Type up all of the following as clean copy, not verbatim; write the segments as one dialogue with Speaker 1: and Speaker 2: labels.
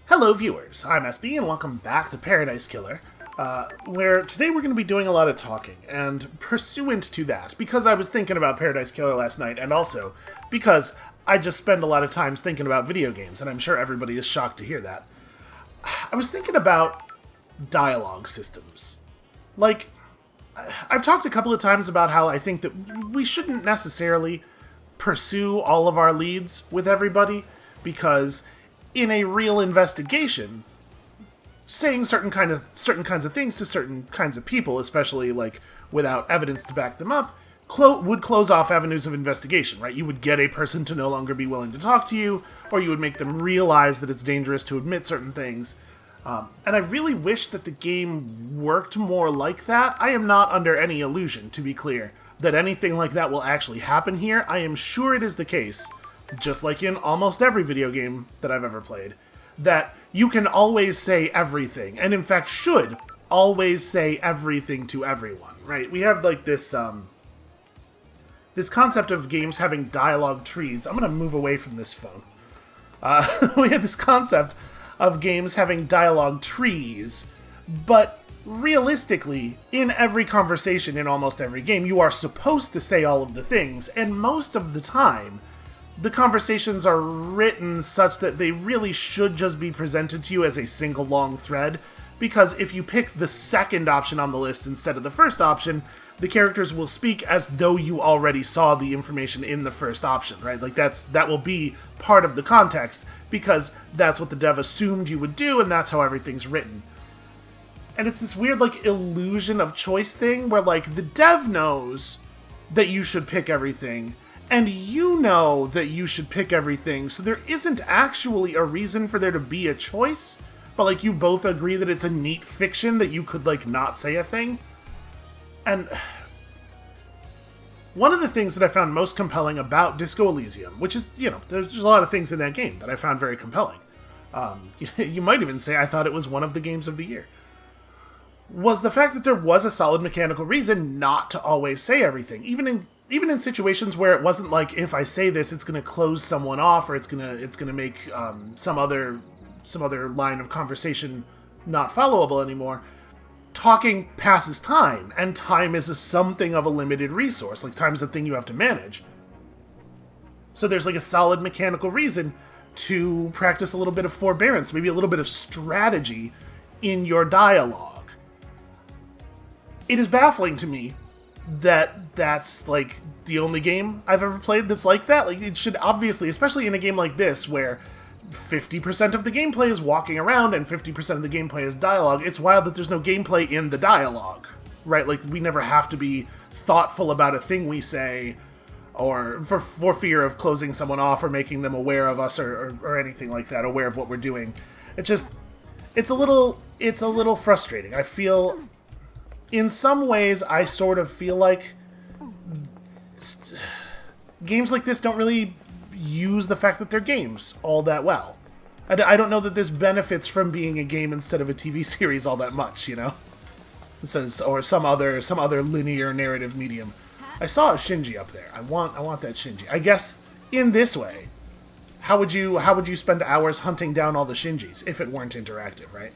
Speaker 1: Hello viewers, I'm SB and welcome back to Paradise Killer, where today we're going to be doing a lot of talking, and pursuant to that, because I was thinking about Paradise Killer last night, and also because I just spend a lot of time thinking about video games, and I'm sure everybody is shocked to hear that, I was thinking about dialogue systems. Like, I've talked a couple of times about how I think that we shouldn't necessarily pursue all of our leads with everybody, because in a real investigation, saying certain kinds of things to certain kinds of people, especially like without evidence to back them up, would close off avenues of investigation, right? You would get a person to no longer be willing to talk to you, or you would make them realize that it's dangerous to admit certain things. And I really wish that the game worked more like that. I am not under any illusion, to be clear, that anything like that will actually happen here. I am sure it is the case, just like in almost every video game that I've ever played, that you can always say everything, and in fact should always say everything to everyone, right? We have like this concept of games having dialogue trees. I'm gonna move away from this phone. We have this concept of games having dialogue trees, but realistically, in every conversation in almost every game, you are supposed to say all of the things, and most of the time, the conversations are written such that they really should just be presented to you as a single long thread, because if you pick the second option on the list instead of the first option, the characters will speak as though you already saw the information in the first option, right? Like that will be part of the context, because that's what the dev assumed you would do, and that's how everything's written. And it's this weird, like, illusion of choice thing, where, like, the dev knows that you should pick everything, and you know that you should pick everything, so there isn't actually a reason for there to be a choice, but, like, you both agree that it's a neat fiction that you could, like, not say a thing. And one of the things that I found most compelling about Disco Elysium, which is, you know, there's a lot of things in that game that I found very compelling. You might even say I thought it was one of the games of the year, was the fact that there was a solid mechanical reason not to always say everything, even in situations where it wasn't like, if I say this, it's going to close someone off, or it's gonna make some other line of conversation not followable anymore. Talking passes time, and time is something of a limited resource. Like, time is a thing you have to manage. So there's like a solid mechanical reason to practice a little bit of forbearance, maybe a little bit of strategy in your dialogue. It is baffling to me that that's, like, the only game I've ever played that's like that. Like, it should obviously, especially in a game like this, where 50% of the gameplay is walking around and 50% of the gameplay is dialogue, it's wild that there's no gameplay in the dialogue, right? Like, we never have to be thoughtful about a thing we say, or for fear of closing someone off or making them aware of us, or anything like that, aware of what we're doing. It's a little frustrating. I feel, in some ways, I sort of feel like games like this don't really use the fact that they're games all that well. I don't know that this benefits from being a game instead of a TV series all that much, you know? Or some other linear narrative medium. I saw a Shinji up there. I want that Shinji. I guess in this way, how would you spend hours hunting down all the Shinjis if it weren't interactive, right?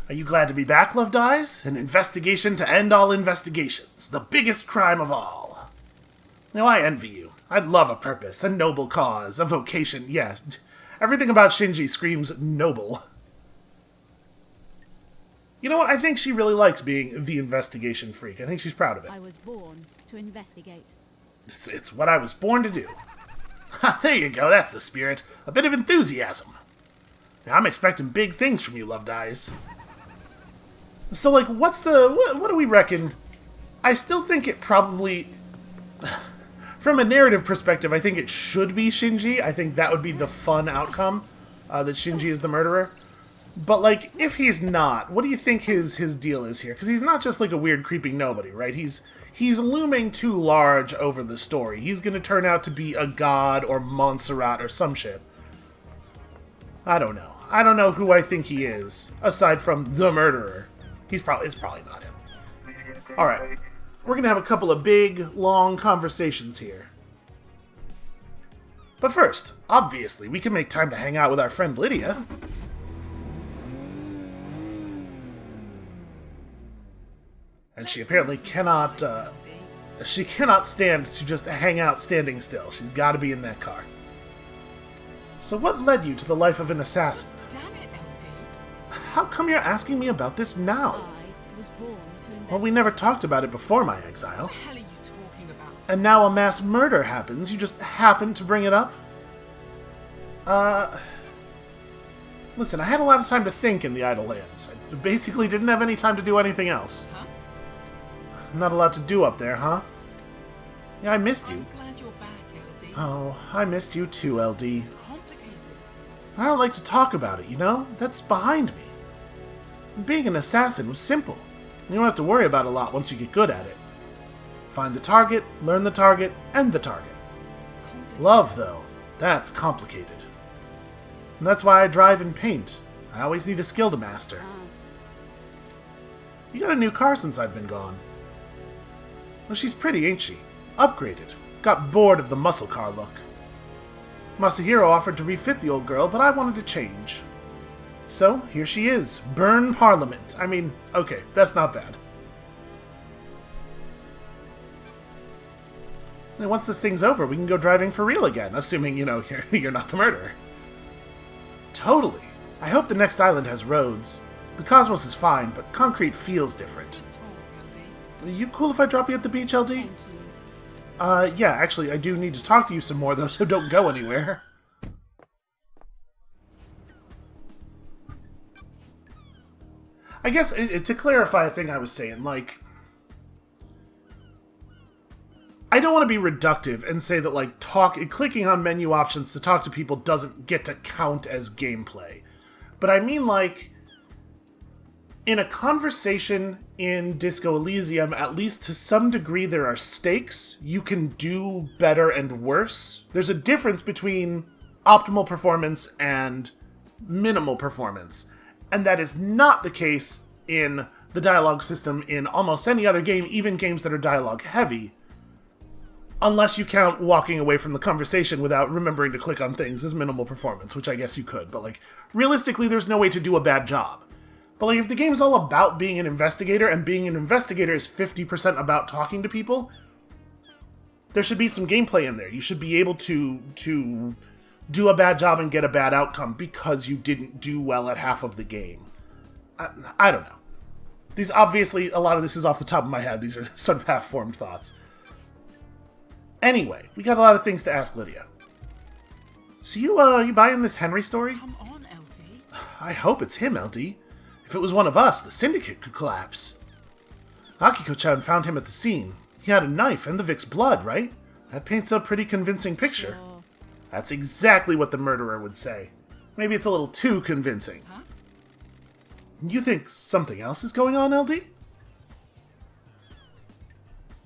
Speaker 1: Are you glad to be back, Loved Eyes? An investigation to end all investigations. The biggest crime of all. Now, I envy you. I'd love a purpose, a noble cause, a vocation. Yeah, everything about Shinji screams noble. You know what? I think she really likes being the investigation freak. I think she's proud of it.
Speaker 2: I was born to investigate.
Speaker 1: It's what I was born to do. Ha, there you go. That's the spirit. A bit of enthusiasm. Now, I'm expecting big things from you, Loved Eyes. So, like, what do we reckon? I still think it probably, from a narrative perspective, I think it should be Shinji. I think that would be the fun outcome, that Shinji is the murderer. But, like, if he's not, what do you think his deal is here? Because he's not just, like, a weird creeping nobody, right? He's looming too large over the story. He's gonna turn out to be a god or Montserrat or some shit. I don't know. I don't know who I think he is, aside from the murderer. It's probably not him. Alright. We're gonna have a couple of big, long conversations here. But first, obviously, we can make time to hang out with our friend Lydia. And she apparently cannot, she cannot stand to just hang out standing still. She's got to be in that car. So what led you to the life of an assassin?
Speaker 3: Damn it, LD.
Speaker 1: How come you're asking me about this now?
Speaker 2: I was born to investigate.
Speaker 1: Well, we never talked about it before my exile.
Speaker 3: What the hell are you talking about?
Speaker 1: And now a mass murder happens, you just happen to bring it up? Listen, I had a lot of time to think in the Idle Lands. I basically didn't have any time to do anything else.
Speaker 3: Huh?
Speaker 1: Not a lot to do up there, huh? Yeah, I missed you.
Speaker 3: I'm glad you're back, LD.
Speaker 1: Oh, I missed you too, LD.
Speaker 3: It's complicated.
Speaker 1: I don't like to talk about it, you know? That's behind me. Being an assassin was simple. You don't have to worry about it a lot once you get good at it. Find the target, learn the target, end the target. Love, though, that's complicated. And that's why I drive and paint. I always need a skill to master. You got a new car since I've been gone. Well, she's pretty, ain't she? Upgraded. Got bored of the muscle car look. Masahiro offered to refit the old girl, but I wanted to change. So, here she is. Burn Parliament. I mean, okay, that's not bad. And once this thing's over, we can go driving for real again, assuming, you know, you're not the murderer. Totally. I hope the next island has roads. The cosmos is fine, but concrete feels different.
Speaker 3: Good talk, LD.
Speaker 1: Are you cool if I drop you at the beach, LD?
Speaker 2: Thank you.
Speaker 1: Yeah, actually, I do need to talk to you some more, though, so don't go anywhere. I guess, to clarify a thing I was saying, like, I don't want to be reductive and say that, like, clicking on menu options to talk to people doesn't get to count as gameplay. But I mean, like, in a conversation in Disco Elysium, at least to some degree there are stakes. You can do better and worse. There's a difference between optimal performance and minimal performance. And that is not the case in the dialogue system in almost any other game, even games that are dialogue heavy. Unless you count walking away from the conversation without remembering to click on things as minimal performance, which I guess you could. But, like, realistically, there's no way to do a bad job. But, like, if the game's all about being an investigator, and being an investigator is 50% about talking to people, there should be some gameplay in there. You should be able to do a bad job and get a bad outcome because you didn't do well at half of the game. I don't know. These, obviously, a lot of this is off the top of my head. These are sort of half-formed thoughts. Anyway, we got a lot of things to ask Lydia. So you buying this Henry story?
Speaker 3: Come on, LD.
Speaker 1: I hope it's him, LD. If it was one of us, the Syndicate could collapse. Akiko-chan found him at the scene. He had a knife and the Vic's blood, right? That paints a pretty convincing picture.
Speaker 2: Sure.
Speaker 1: That's exactly what the murderer would say. Maybe it's a little too convincing.
Speaker 3: Huh?
Speaker 1: You think something else is going on, LD?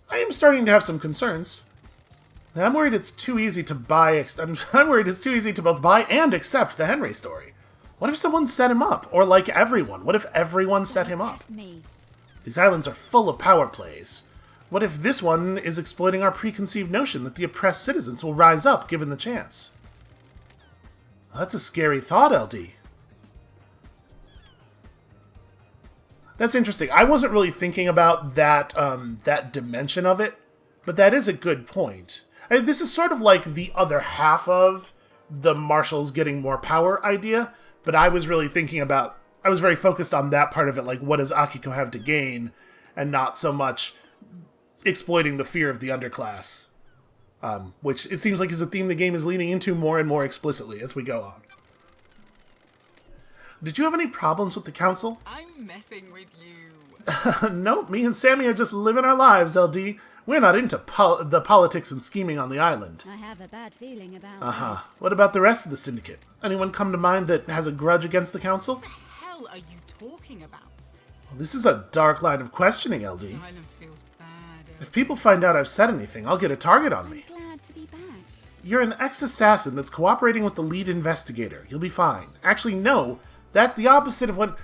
Speaker 1: I am starting to have some concerns. I'm worried it's too easy to buy. I'm worried it's too easy to both buy and accept the Henry story. What if someone set him up? Or like everyone, what if everyone set him up?
Speaker 2: Just me.
Speaker 1: These islands are full of power plays. What if this one is exploiting our preconceived notion that the oppressed citizens will rise up given the chance? That's a scary thought, LD. That's interesting. I wasn't really thinking about that that dimension of it, but that is a good point. This is sort of like the other half of the marshals getting more power idea, but I was really thinking about, I was very focused on that part of it, like what does Akiko have to gain, and not so much exploiting the fear of the underclass, which it seems like is a theme the game is leaning into more and more explicitly as we go on. Did you have any problems with the council?
Speaker 3: I'm messing with you.
Speaker 1: Nope, me and Sammy are just living our lives, LD. We're not into the politics and scheming on the island.
Speaker 2: I have a bad feeling about
Speaker 1: Uh-huh. What about the rest of the syndicate? Anyone come to mind that has a grudge against the council?
Speaker 3: What the hell are you talking about?
Speaker 1: Well, this is a dark line of questioning, LD.
Speaker 3: The island feels bad.
Speaker 1: If people find out I've said anything, I'll get a target on me.
Speaker 2: I'm glad to be back.
Speaker 1: You're an ex-assassin that's cooperating with the lead investigator. You'll be fine. Actually, no. That's the opposite of what...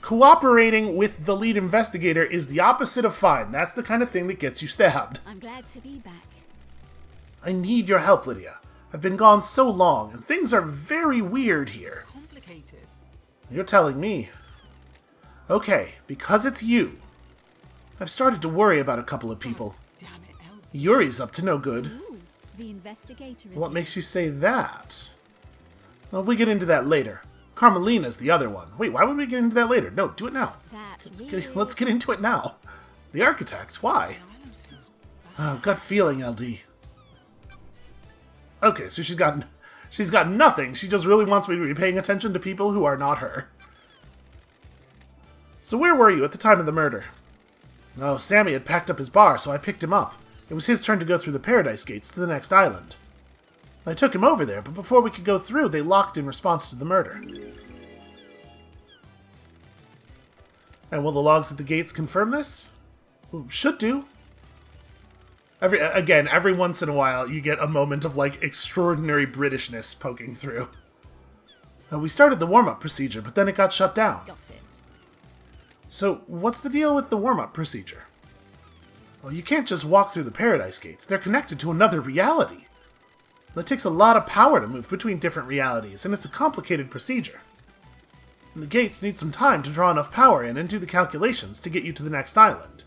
Speaker 1: Cooperating with the lead investigator is the opposite of fine. That's the kind of thing that gets you stabbed.
Speaker 2: I'm glad to be back.
Speaker 1: I need your help, Lydia. I've been gone so long, and things are very weird here.
Speaker 3: Complicated.
Speaker 1: You're telling me. Okay, because it's you. I've started to worry about a couple of people.
Speaker 3: Damn it, LD.
Speaker 1: Yuri's up to no good.
Speaker 2: Ooh, the investigator is
Speaker 1: What
Speaker 2: here.
Speaker 1: makes you say that? Well, we get into that later. Carmelina's the other one. Wait, why would we get into that later? No, do it now.
Speaker 2: That's
Speaker 1: Let's get into it now. The architect, why?
Speaker 3: The island feels bad.
Speaker 1: Oh, gut feeling, LD. Okay, so she's got nothing. She just really wants me to be paying attention to people who are not her. So where were you at the time of the murder? Oh, Sammy had packed up his bar, so I picked him up. It was his turn to go through the Paradise Gates to the next island. I took him over there, but before we could go through, they locked in response to the murder. And will the logs at the gates confirm this? Well, should do. Every once in a while, you get a moment of, like, extraordinary Britishness poking through. We started the warm-up procedure, but then it got shut down.
Speaker 2: Got it.
Speaker 1: So, what's the deal with the warm-up procedure? Well, you can't just walk through the Paradise Gates. They're connected to another reality. It takes a lot of power to move between different realities, and it's a complicated procedure. And the gates need some time to draw enough power in and do the calculations to get you to the next island.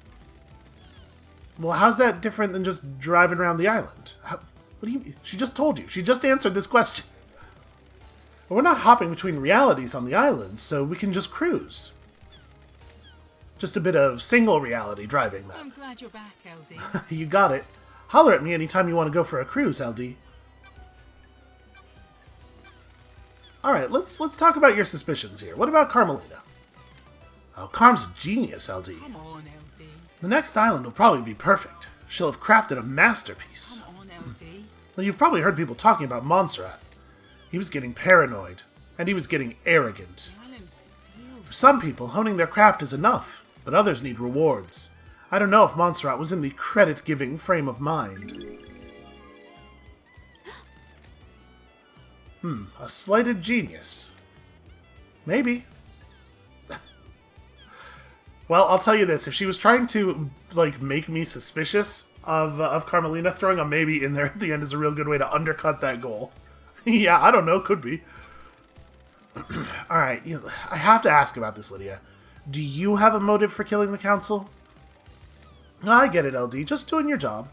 Speaker 1: Well, how's that different than just driving around the island? What do you... She just told you. She just answered this question. Well, we're not hopping between realities on the island, so we can just cruise. Just a bit of single reality driving, then.
Speaker 3: I'm glad you're back, LD.
Speaker 1: You got it. Holler at me anytime you want to go for a cruise, LD. Alright, let's talk about your suspicions here. What about Carmelina? Oh, Carm's a genius, LD.
Speaker 3: Come on, LD.
Speaker 1: The next island will probably be perfect. She'll have crafted a masterpiece.
Speaker 3: Come on, LD.
Speaker 1: Well, you've probably heard people talking about Montserrat. He was getting paranoid, and he was getting arrogant.
Speaker 3: The island
Speaker 1: For
Speaker 3: feels...
Speaker 1: some people, honing their craft is enough, but others need rewards. I don't know if Montserrat was in the credit-giving frame of mind. A slighted genius. Maybe. Well, I'll tell you this. If she was trying to, like, make me suspicious of Carmelina, throwing a maybe in there at the end is a real good way to undercut that goal. Yeah, I don't know. Could be. Alright, I have to ask about this, Lydia. Do you have a motive for killing the council? I get it, LD. Just doing your job.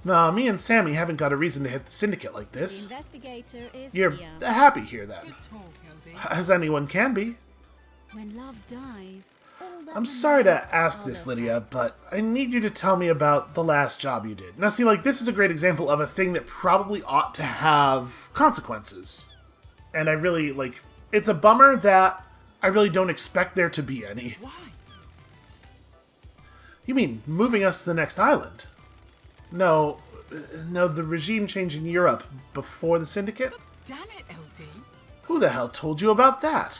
Speaker 1: No, me and Sammy haven't got a reason to hit the syndicate like
Speaker 2: The
Speaker 1: this.
Speaker 2: investigator is
Speaker 1: You're
Speaker 2: here.
Speaker 1: happy here, then.
Speaker 3: Good talk, LD.
Speaker 1: As anyone can be.
Speaker 2: When love dies, all that
Speaker 1: I'm sorry to
Speaker 2: remains
Speaker 1: ask
Speaker 2: are
Speaker 1: this,
Speaker 2: the
Speaker 1: Lydia, but I need you to tell me about the last job you did. Now, see, like, this is a great example of a thing that probably ought to have consequences. And I really, like, it's a bummer that I really don't expect there to be any.
Speaker 3: Why?
Speaker 1: You mean moving us to the next island? No, the regime change in Europe before the syndicate?
Speaker 3: Damn it, LD.
Speaker 1: Who the hell told you about that?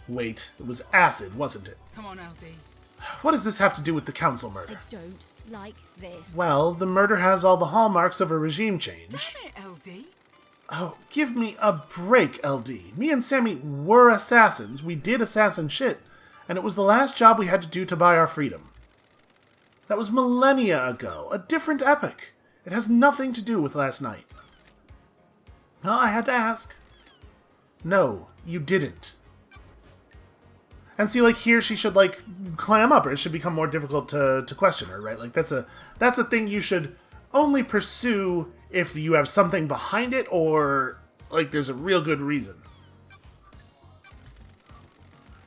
Speaker 1: Wait, it was acid, wasn't it?
Speaker 3: Come on, LD.
Speaker 1: What does this have to do with the council murder?
Speaker 2: I don't like this.
Speaker 1: Well, the murder has all the hallmarks of a regime change.
Speaker 3: Damn it, LD.
Speaker 1: Oh, give me a break, LD. Me and Sammy were assassins. We did assassin shit. And it was the last job we had to do to buy our freedom. That was millennia ago. A different epoch. It has nothing to do with last night. No, I had to ask. No, you didn't. And see, like, here she should, like, clam up, or it should become more difficult to question her, right? Like, that's a thing you should only pursue if you have something behind it, or, like, there's a real good reason.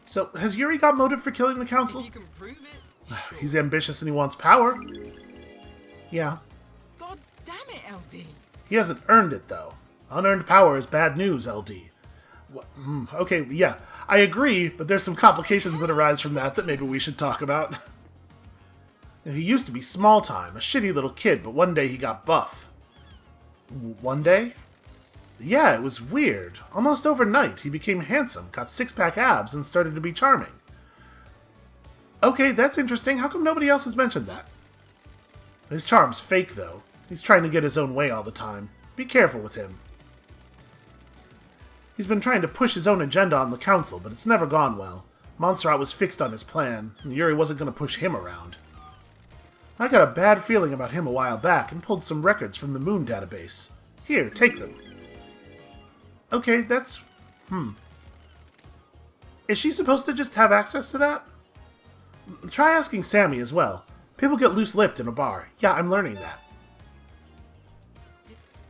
Speaker 1: So, has Yuri got motive for killing the council?
Speaker 3: If you can prove it, sure.
Speaker 1: He's ambitious and he wants power. Yeah.
Speaker 3: God damn it, LD.
Speaker 1: He hasn't earned it, though. Unearned power is bad news, LD. Okay, yeah, I agree, but there's some complications that arise from that maybe we should talk about. He used to be small-time, a shitty little kid, but one day he got buff. One day? Yeah, it was weird. Almost overnight, he became handsome, got six-pack abs, and started to be charming. Okay, that's interesting. How come nobody else has mentioned that? His charm's fake, though. He's trying to get his own way all the time. Be careful with him. He's been trying to push his own agenda on the council, but it's never gone well. Montserrat was fixed on his plan, and Yuri wasn't going to push him around. I got a bad feeling about him a while back and pulled some records from the Moon database. Here, take them. Okay, that's... Is she supposed to just have access to that? Try asking Sammy as well. People get loose-lipped in a bar. Yeah, I'm learning that.
Speaker 3: It's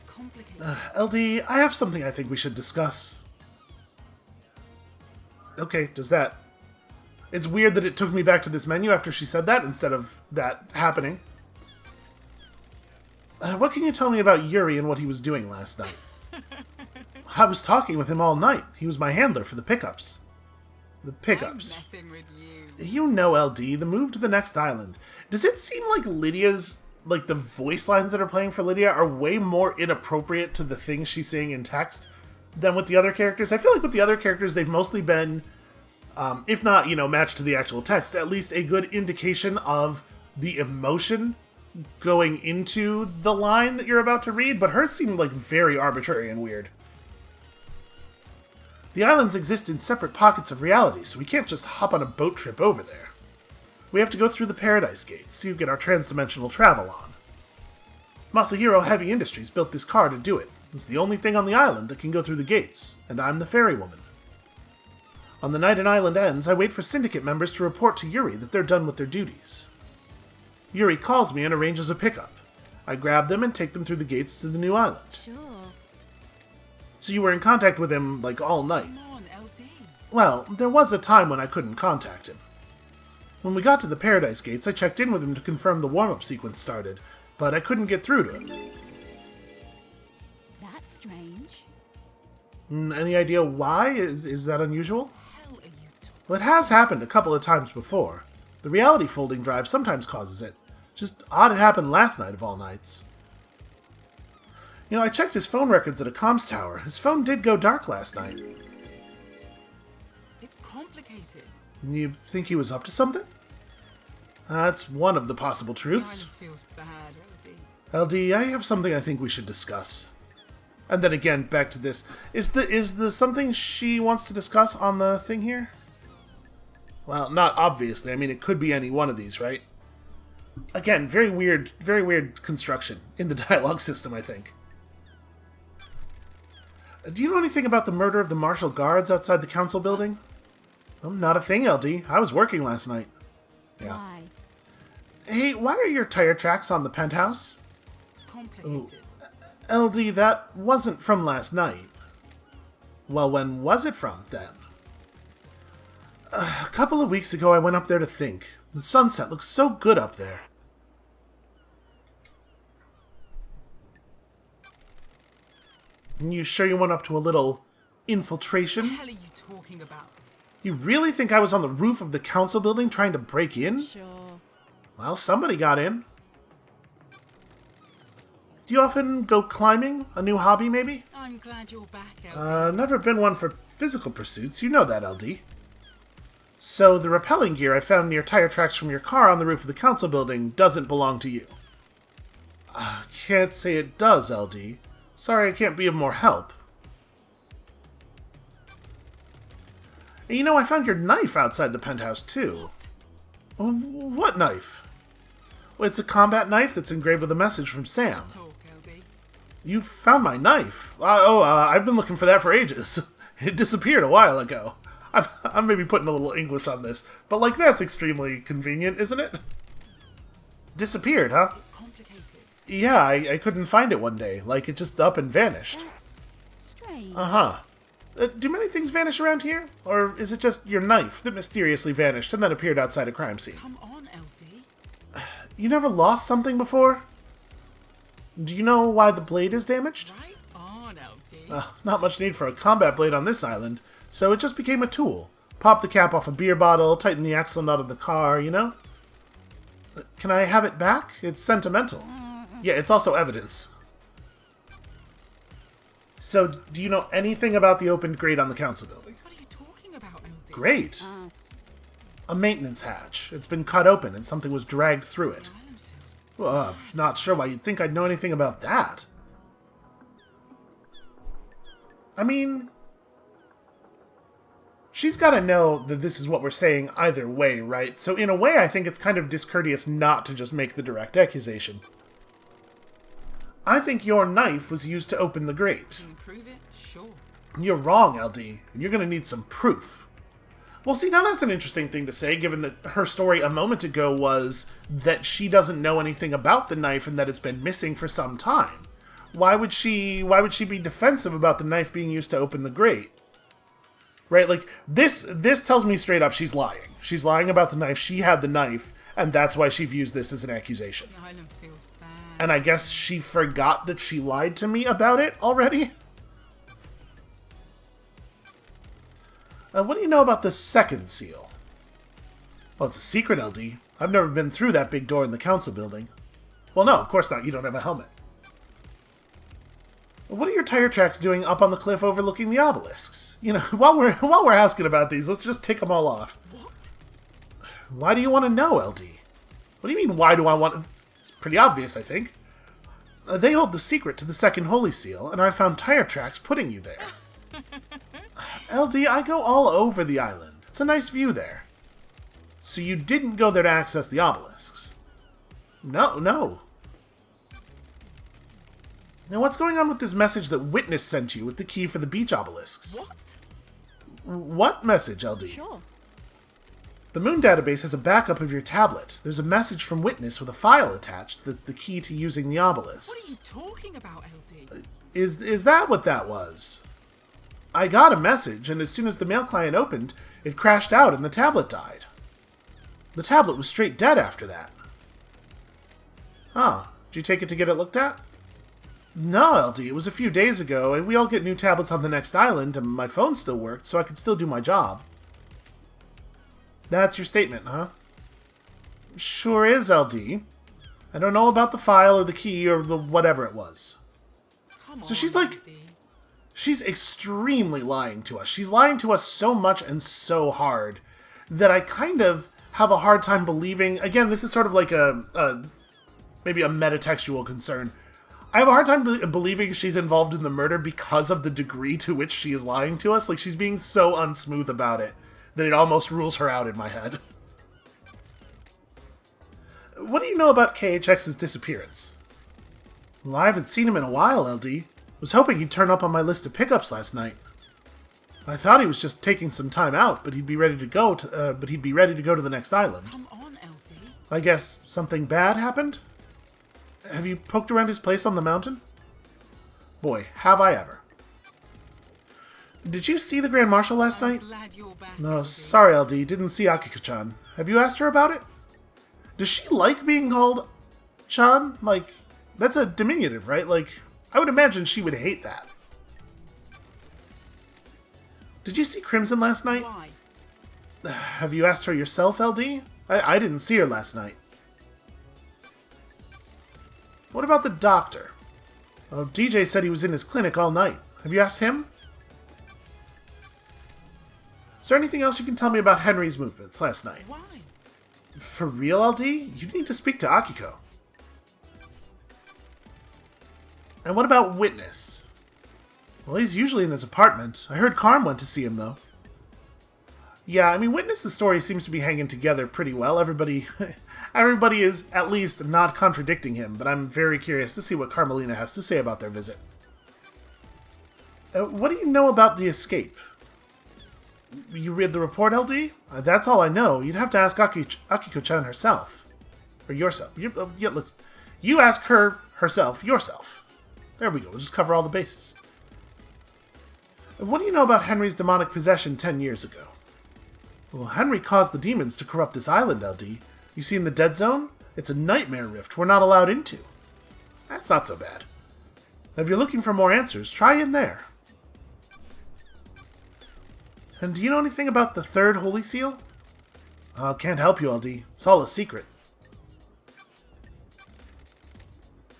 Speaker 3: complicated.
Speaker 1: LD, I have something I think we should discuss. Okay, does that... It's weird that it took me back to this menu after she said that instead of that happening. What can you tell me about Yuri and what he was doing last night? I was talking with him all night. He was my handler for the pickups. The pickups.
Speaker 3: I'm messing with you.
Speaker 1: You know, LD, the move to the next island. Does it seem like Lydia's... Like, the voice lines that are playing for Lydia are way more inappropriate to the things she's saying in text than with the other characters? I feel like with the other characters, they've mostly been, if not, matched to the actual text, at least a good indication of the emotion going into the line that you're about to read, but hers seemed like very arbitrary and weird. The islands exist in separate pockets of reality, so we can't just hop on a boat trip over there. We have to go through the Paradise Gate, so you get our transdimensional travel on. Masahiro Heavy Industries built this car to do it. It's the only thing on the island that can go through the gates, and I'm the ferrywoman. On the night an island ends, I wait for Syndicate members to report to Yuri that they're done with their duties. Yuri calls me and arranges a pickup. I grab them and take them through the gates to the new island.
Speaker 2: Sure.
Speaker 1: So you were in contact with him, like, all night?
Speaker 3: Come on, LD.
Speaker 1: Well, there was a time when I couldn't contact him. When we got to the Paradise Gates, I checked in with him to confirm the warm-up sequence started, but I couldn't get through to him.
Speaker 2: That's strange.
Speaker 1: Any idea why? Is that unusual?
Speaker 3: Hell are you talking?
Speaker 1: Well, it has happened a couple of times before. The reality folding drive sometimes causes it. Just odd it happened last night of all nights. I checked his phone records at a comms tower. His phone did go dark last night.
Speaker 3: It's complicated.
Speaker 1: You think he was up to something? That's one of the possible
Speaker 3: Kind
Speaker 1: truths.
Speaker 3: of feels bad, LD.
Speaker 1: LD, I have something I think we should discuss. And then again, back to this. Is the something she wants to discuss on the thing here? Well, not obviously. I mean, it could be any one of these, right? Again, very weird construction in the dialogue system, I think. Do you know anything about the murder of the martial guards outside the council building? Oh, not a thing, LD. I was working last night. Yeah.
Speaker 2: Why?
Speaker 1: Hey, why are your tire tracks on the penthouse?
Speaker 3: Complicated.
Speaker 1: LD, that wasn't from last night. Well, when was it from, then? A couple of weeks ago, I went up there to think. The sunset looks so good up there. You sure you went up to a little
Speaker 3: What
Speaker 1: infiltration?
Speaker 3: the hell are you talking about?
Speaker 1: You really think I was on the roof of the council building trying to break in?
Speaker 2: Sure.
Speaker 1: Well, somebody got in. Do you often go climbing? A new hobby, maybe?
Speaker 3: I'm glad you're back, LD.
Speaker 1: Never been one for physical pursuits. You know that, LD. So, the rappelling gear I found near tire tracks from your car on the roof of the council building doesn't belong to you. Can't say it does, LD. Sorry I can't be of more help. I found your knife outside the penthouse, too. What knife? Well, it's a combat knife that's engraved with a message from Sam.
Speaker 3: Talk, LD.
Speaker 1: You found my knife? I've been looking for that for ages. It disappeared a while ago. I'm maybe putting a little English on this, but that's extremely convenient, isn't it? Disappeared, huh?
Speaker 3: It's complicated.
Speaker 1: Yeah, I couldn't find it one day. It just up and vanished.
Speaker 2: That's strange.
Speaker 1: Uh-huh. Do many things vanish around here? Or is it just your knife that mysteriously vanished and then appeared outside a crime scene?
Speaker 3: Come on, LD.
Speaker 1: You never lost something before? Do you know why the blade is damaged?
Speaker 3: Right on, LD.
Speaker 1: Not much need for a combat blade on this island, so it just became a tool. Pop the cap off a beer bottle, tighten the axle nut of the car, Can I have it back? It's sentimental. Yeah, it's also evidence. So, do you know anything about the opened grate on the council building?
Speaker 3: What are you talking about, LD?
Speaker 1: Great!
Speaker 2: Ah,
Speaker 1: A maintenance hatch. It's been cut open and something was dragged through it.
Speaker 3: The island feels
Speaker 1: Well, I'm not sure why you'd think I'd know anything about that. I mean... She's gotta know that this is what we're saying either way, right? So in a way, I think it's kind of discourteous not to just make the direct accusation. I think your knife was used to open the grate.
Speaker 3: Can you prove it? Sure.
Speaker 1: You're wrong, LD, and you're going to need some proof. Well, see, now that's an interesting thing to say, given that her story a moment ago was that she doesn't know anything about the knife and that it's been missing for some time. Why would she be defensive about the knife being used to open the grate? Right, like, this tells me straight up she's lying. She's lying about the knife. She had the knife, and that's why she views this as an accusation.
Speaker 3: The island feels bad.
Speaker 1: And I guess she forgot that she lied to me about it already? What do you know about the second seal? Well, it's a secret, LD. I've never been through that big door in the council building. Well, no, of course not. You don't have a helmet. What are your tire tracks doing up on the cliff overlooking the obelisks? You know, while we're asking about these, let's just tick them all off.
Speaker 3: What?
Speaker 1: Why do you want to know, LD? What do you mean, why do I want... It's pretty obvious, I think. They hold the secret to the second holy seal, and I found tire tracks putting you there. LD, I go all over the island. It's a nice view there. So you didn't go there to access the obelisks? No. Now what's going on with this message that Witness sent you with the key for the beach obelisks?
Speaker 3: What?
Speaker 1: What message, LD?
Speaker 2: Sure.
Speaker 1: The Moon database has a backup of your tablet. There's a message from Witness with a file attached that's the key to using the obelisks.
Speaker 3: What are you talking about, LD?
Speaker 1: Is that what that was? I got a message, and as soon as the mail client opened, it crashed out and the tablet died. The tablet was straight dead after that. Oh, did you take it to get it looked at? No, LD, it was a few days ago, and we all get new tablets on the next island, and my phone still worked, so I could still do my job. That's your statement, huh? Sure is, LD. I don't know about the file or the key or the whatever it was.
Speaker 3: Come
Speaker 1: So
Speaker 3: on,
Speaker 1: she's like...
Speaker 3: LD.
Speaker 1: She's extremely lying to us. She's lying to us so much and so hard that I kind of have a hard time believing... Again, this is sort of like maybe a metatextual concern. I have a hard time believing she's involved in the murder because of the degree to which she is lying to us. Like, she's being so unsmooth about it that it almost rules her out in my head. What do you know about KHX's disappearance? Well, I haven't seen him in a while, LD. Was hoping he'd turn up on my list of pickups last night. I thought he was just taking some time out, but he'd be ready to go to the next island.
Speaker 3: Come on, LD.
Speaker 1: I guess something bad happened? Have you poked around his place on the mountain? Boy, have I ever. Did you see the Grand Marshal last night?
Speaker 3: Glad you're back,
Speaker 1: No,
Speaker 3: LD.
Speaker 1: sorry, LD. Didn't see Akiko-chan. Have you asked her about it? Does she like being called Chan? Like, that's a diminutive, right? Like, I would imagine she would hate that. Did you see Crimson last night?
Speaker 3: Why?
Speaker 1: Have you asked her yourself, LD? I didn't see her last night. What about the doctor? Oh, DJ said he was in his clinic all night. Have you asked him? Is there anything else you can tell me about Henry's movements last night?
Speaker 3: Why?
Speaker 1: For real, LD? You need to speak to Akiko. And what about Witness? Well, he's usually in his apartment. I heard Carm went to see him, though. Yeah, I mean, Witness's story seems to be hanging together pretty well. Everybody is at least not contradicting him, but I'm very curious to see what Carmelina has to say about their visit. What do you know about the escape? You read the report, LD? That's all I know. You'd have to ask Akiko-chan herself. Or yourself. You ask her herself yourself. There we go. We'll just cover all the bases. What do you know about Henry's demonic possession 10 years ago? Well, Henry caused the demons to corrupt this island, LD. You seen the Dead Zone? It's a nightmare rift we're not allowed into. That's not so bad. If you're looking for more answers, try in there. And do you know anything about the third Holy Seal? Can't help you, LD. It's all a secret.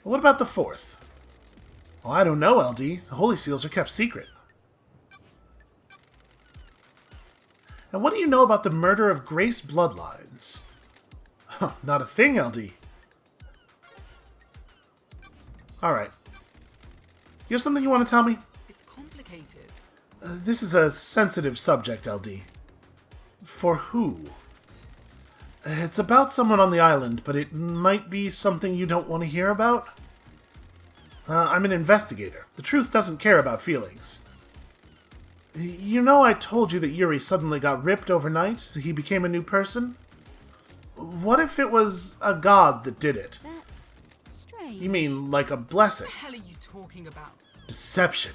Speaker 1: What about the fourth? Well, I don't know, LD. The Holy Seals are kept secret. And what do you know about the murder of Grace Bloodlines? Not a thing, LD. Alright. You have something you want to tell me?
Speaker 3: It's complicated.
Speaker 1: This is a sensitive subject, LD. For who? It's about someone on the island, but it might be something you don't want to hear about? I'm an investigator. The truth doesn't care about feelings. You know I told you that Yuri suddenly got ripped overnight, so he became a new person? What if it was a god that did it?
Speaker 2: That's strange.
Speaker 1: You mean like a blessing?
Speaker 3: What the hell are you talking about?
Speaker 1: Deception.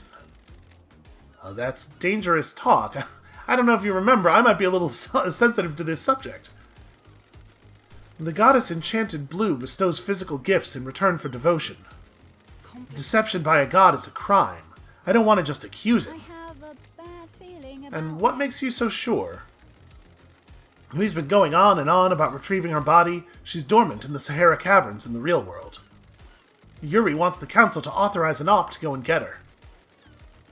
Speaker 1: Oh, that's dangerous talk. I don't know if you remember, I might be a little sensitive to this subject. The goddess Enchanted Blue bestows physical gifts in return for devotion. Deception by a god is a crime. I don't want to just accuse
Speaker 2: I
Speaker 1: him.
Speaker 2: have a bad feeling about
Speaker 1: And what makes you so sure? He's been going on and on about retrieving her body. She's dormant in the Sahara Caverns in the real world. Yuri wants the council to authorize an op to go and get her.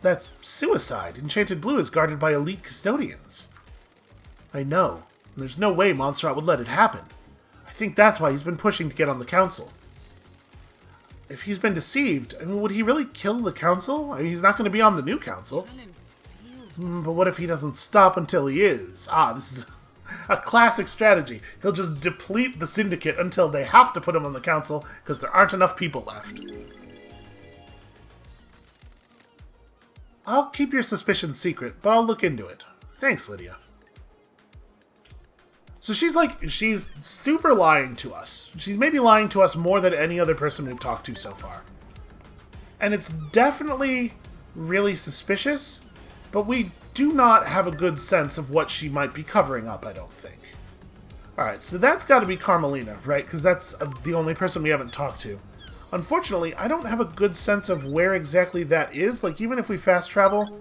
Speaker 1: That's suicide. Enchanted Blue is guarded by elite custodians. I know. There's no way Montserrat would let it happen. I think that's why he's been pushing to get on the council. If he's been deceived, I mean, would he really kill the council? I mean, he's not going to be on the new council.
Speaker 3: Helen feels
Speaker 1: But what if he doesn't stop until he is? This is a classic strategy. He'll just deplete the syndicate until they have to put him on the council because there aren't enough people left. I'll keep your suspicions secret, but I'll look into it. Thanks, Lydia. So she's super lying to us. She's maybe lying to us more than any other person we've talked to so far. And it's definitely really suspicious, but we do not have a good sense of what she might be covering up, I don't think. Alright, so that's got to be Carmelina, right? Because that's the only person we haven't talked to. Unfortunately, I don't have a good sense of where exactly that is. Like, even if we fast travel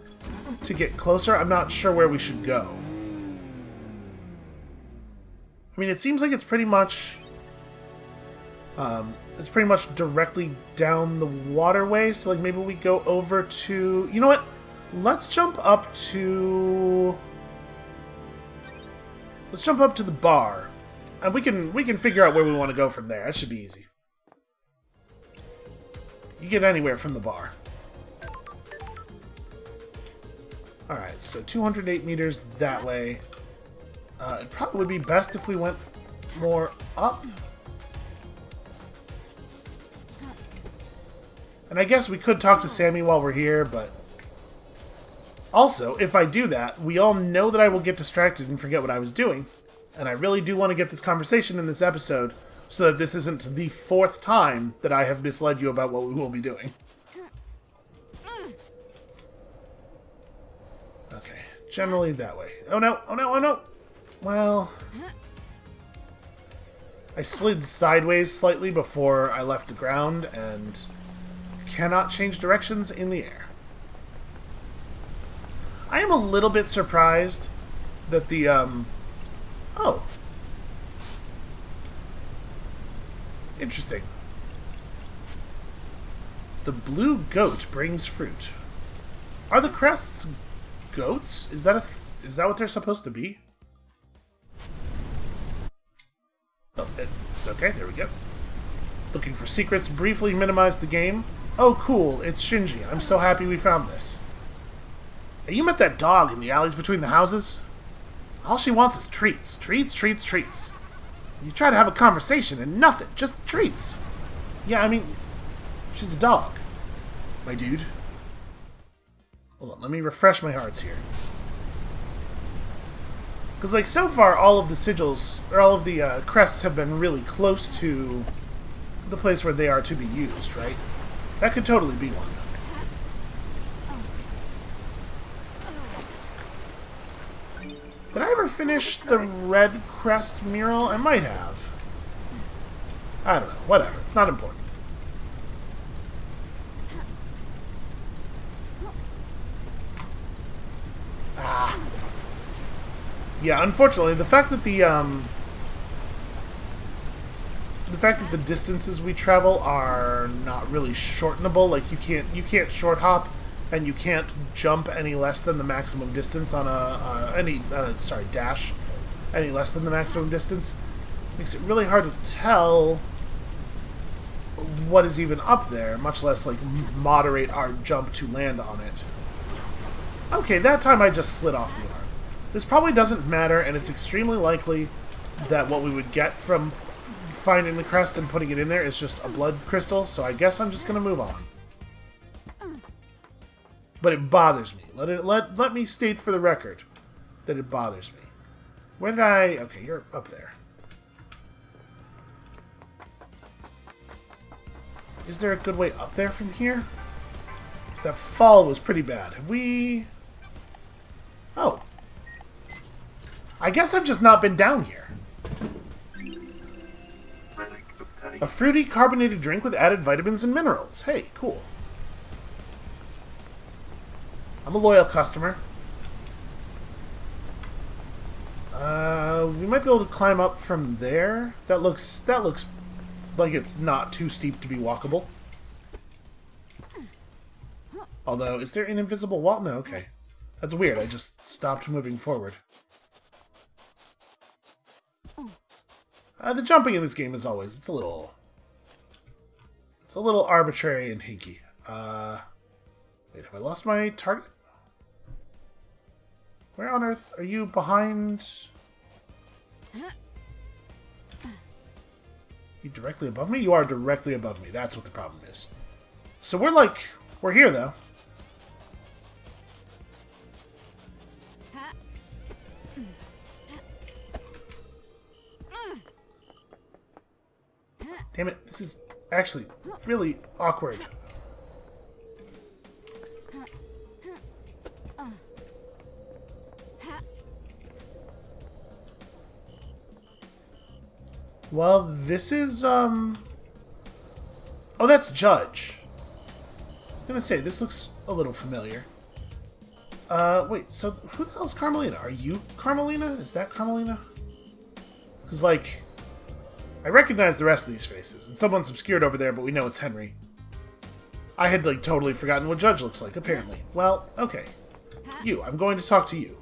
Speaker 1: to get closer, I'm not sure where we should go. I mean, it seems like it's pretty much directly down the waterway. So, like, maybe we go over to... You know what? Let's jump up to... Let's jump up to the bar. And we can figure out where we want to go from there. That should be easy. You get anywhere from the bar. Alright, so 208 meters that way. It probably would be best if we went more up. And I guess we could talk to Sammy while we're here, but... Also, if I do that, we all know that I will get distracted and forget what I was doing. And I really do want to get this conversation in this episode so that this isn't the 4th time that I have misled you about what we will be doing. Okay, generally that way. Oh no, oh no, oh no! Well... I slid sideways slightly before I left the ground and cannot change directions in the air. I am a little bit surprised that the, Oh. Interesting. The blue goat brings fruit. Are the crests goats? Is that what they're supposed to be? Oh, okay, there we go. Looking for secrets, briefly minimize the game. Oh, cool, it's Shinji. I'm so happy we found this. Hey, you met that dog in the alleys between the houses? All she wants is treats. Treats, treats, treats. You try to have a conversation and nothing, just treats. Yeah, I mean, she's a dog. My dude. Hold on, let me refresh my hearts here. Because, like, so far, all of the sigils, or all of the crests have been really close to the place where they are to be used, right? That could totally be one. Did I ever finish the red crest mural? I might have. I don't know. Whatever. It's not important. Ah. Yeah, unfortunately, the fact that the distances we travel are not really shortenable, like you can't short hop, and you can't jump any less than the maximum distance on dash any less than the maximum distance, makes it really hard to tell what is even up there, much less like moderate our jump to land on it. Okay, that time I just slid off the arm. This probably doesn't matter, and it's extremely likely that what we would get from finding the crest and putting it in there is just a blood crystal, so I guess I'm just going to move on. But it bothers me. Let me state for the record that it bothers me. Where did I... Okay, you're up there. Is there a good way up there from here? That fall was pretty bad. Have we... Oh. I guess I've just not been down here. A fruity carbonated drink with added vitamins and minerals. Hey, cool. I'm a loyal customer. We might be able to climb up from there. That looks like it's not too steep to be walkable. Although, is there an invisible wall? No, okay. That's weird. I just stopped moving forward. The jumping in this game, as always, it's a little arbitrary and hinky. Wait, have I lost my target? Where on earth are you behind? You directly above me? You are directly above me. That's what the problem is. So we're here though. Damn it, this is actually really awkward. Well, this is, Oh, that's Judge. I was gonna say, this looks a little familiar. Wait, so who the hell's Carmelina? Are you Carmelina? Is that Carmelina? Because, like, I recognize the rest of these faces, and someone's obscured over there, but we know it's Henry. I had, like, totally forgotten what Judge looks like, apparently. Well, okay. You, I'm going to talk to you.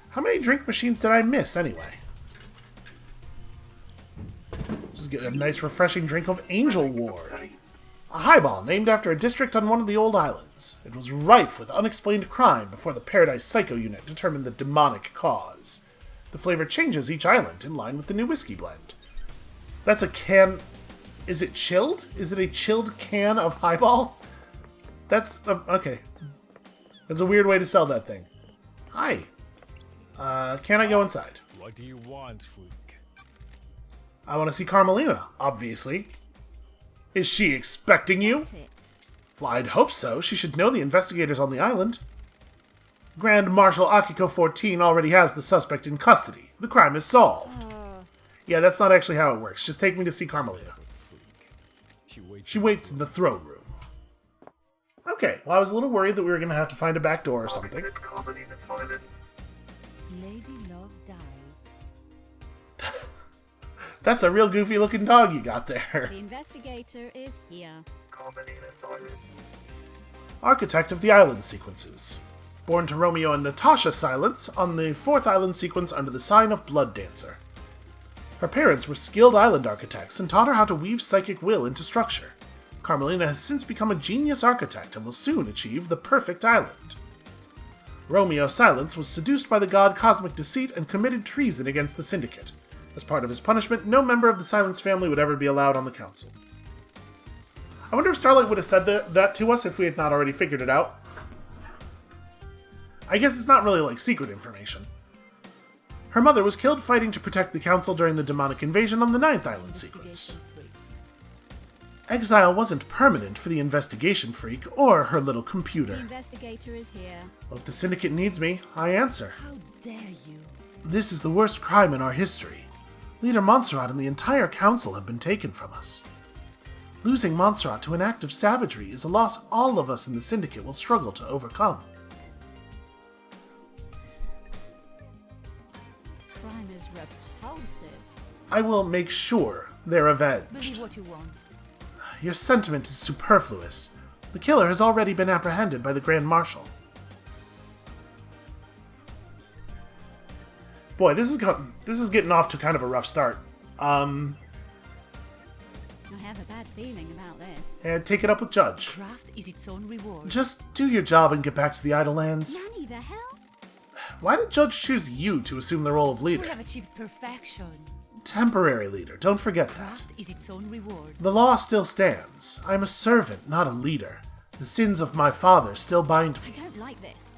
Speaker 1: How many drink machines did I miss, anyway? Just get a nice refreshing drink of Angel Ward. A highball named after a district on one of the old islands. It was rife with unexplained crime before the Paradise Psycho Unit determined the demonic cause. The flavor changes each island in line with the new whiskey blend. That's a can... Is it chilled? Is it a chilled can of highball? That's... okay. That's a weird way to sell that thing. Hi. Can I go inside?
Speaker 4: What do you want, freak?
Speaker 1: I want to see Carmelina, obviously. Is she expecting you?
Speaker 2: That's it.
Speaker 1: Well, I'd hope so. She should know the investigators on the island. Grand Marshal Akiko 14 already has the suspect in custody. The crime is solved. Yeah, that's not actually how it works. Just take me to see Carmelina. She waits in the throne room. Okay, well, I was a little worried that we were going to have to find a back door or something.
Speaker 2: Lady Love dies.
Speaker 1: That's a real goofy looking dog you got there.
Speaker 2: The investigator is here.
Speaker 1: Architect of the island sequences. Born to Romeo and Natasha Silence on the 4th island sequence under the sign of Blood Dancer. Her parents were skilled island architects and taught her how to weave psychic will into structure. Carmelina has since become a genius architect and will soon achieve the perfect island. Romeo Silence was seduced by the god Cosmic Deceit and committed treason against the Syndicate. As part of his punishment, no member of the Silence family would ever be allowed on the council. I wonder if Starlight would have said that to us if we had not already figured it out. I guess it's not really like secret information. Her mother was killed fighting to protect the council during the demonic invasion on the 9th island sequence. Exile wasn't permanent for the investigation freak or her little
Speaker 2: The
Speaker 1: computer.
Speaker 2: investigator is here.
Speaker 1: Well, if the Syndicate needs me, I answer.
Speaker 2: How dare you?
Speaker 1: This is the worst crime in our history. Leader Montserrat and the entire council have been taken from us. Losing Montserrat to an act of savagery is a loss all of us in the Syndicate will struggle to overcome.
Speaker 2: Crime is repulsive.
Speaker 1: I will make sure they're avenged.
Speaker 2: Believe what you want.
Speaker 1: Your sentiment is superfluous. The killer has already been apprehended by the Grand Marshal. Boy, this is getting off to kind of a rough start.
Speaker 2: I have a bad feeling about this.
Speaker 1: And take it up with Judge.
Speaker 2: Craft is its own reward.
Speaker 1: Just do your job and get back to the Idle Lands.
Speaker 2: Nanny, the hell?
Speaker 1: Why did Judge choose you to assume the role of
Speaker 2: We
Speaker 1: leader?
Speaker 2: have achieved perfection.
Speaker 1: Temporary leader, don't forget that.
Speaker 2: Craft is its own reward.
Speaker 1: The law still stands. I am a servant, not a leader. The sins of my father still bind
Speaker 2: I
Speaker 1: me.
Speaker 2: don't like this.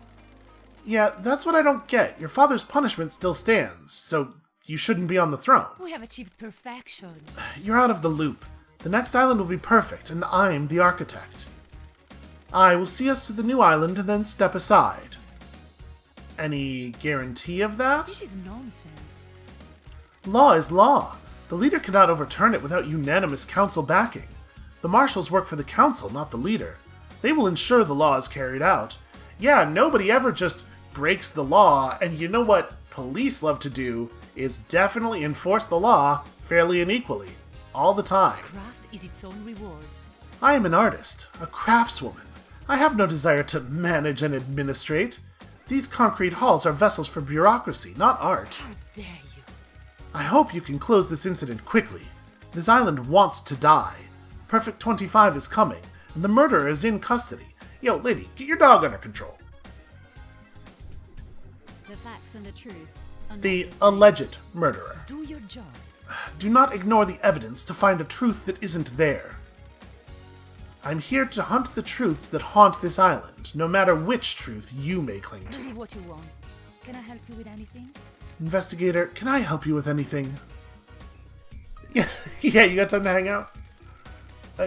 Speaker 1: Yeah, that's what I don't get. Your father's punishment still stands, so you shouldn't be on the throne.
Speaker 2: We have achieved perfection.
Speaker 1: You're out of the loop. The next island will be perfect, and I'm the architect. I will see us to the new island and then step aside. Any guarantee of that?
Speaker 2: This is nonsense.
Speaker 1: Law is law. The leader cannot overturn it without unanimous council backing. The marshals work for the council, not the leader. They will ensure the law is carried out. Yeah, nobody ever just breaks the law, and you know what police love to do is definitely enforce the law fairly and equally, all the time.
Speaker 2: Craft is its own reward.
Speaker 1: I am an artist, a craftswoman. I have no desire to manage and administrate. These concrete halls are vessels for bureaucracy, not art.
Speaker 2: How dare you?
Speaker 1: I hope you can close this incident quickly. This island wants to die. Perfect 25 is coming, and the murderer is in custody. Yo, lady, get your dog under control.
Speaker 2: The facts and the truth are not
Speaker 1: The
Speaker 2: the same.
Speaker 1: alleged murderer.
Speaker 2: Do your job.
Speaker 1: Do not ignore the evidence to find a truth that isn't there. I'm here to hunt the truths that haunt this island, no matter which truth you may cling
Speaker 2: Tell
Speaker 1: to.
Speaker 2: me what you want. Can I help you with anything?
Speaker 1: Investigator, can I help you with anything? Yeah, you got time to hang out?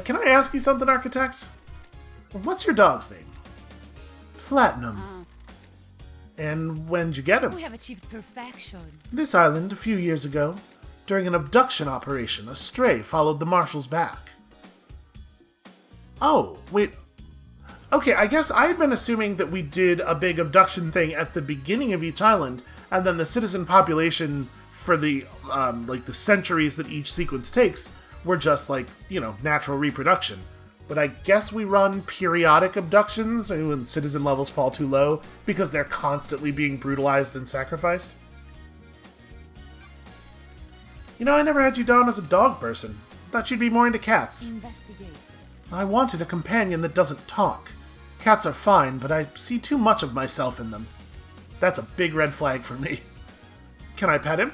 Speaker 1: Can I ask you something, Architect? What's your dog's name? Platinum. And when'd you get him?
Speaker 2: We have achieved perfection.
Speaker 1: This island, a few years ago. During an abduction operation, a stray followed the marshals back. Oh, wait. Okay, I guess I had been assuming that we did a big abduction thing at the beginning of each island, and then the citizen population for the, the centuries that each sequence takes were just, natural reproduction. But I guess we run periodic abductions when citizen levels fall too low because they're constantly being brutalized and sacrificed. I never had you down as a dog person. Thought you'd be more into cats.
Speaker 2: Investigate.
Speaker 1: I wanted a companion that doesn't talk. Cats are fine, but I see too much of myself in them. That's a big red flag for me. Can I pet him?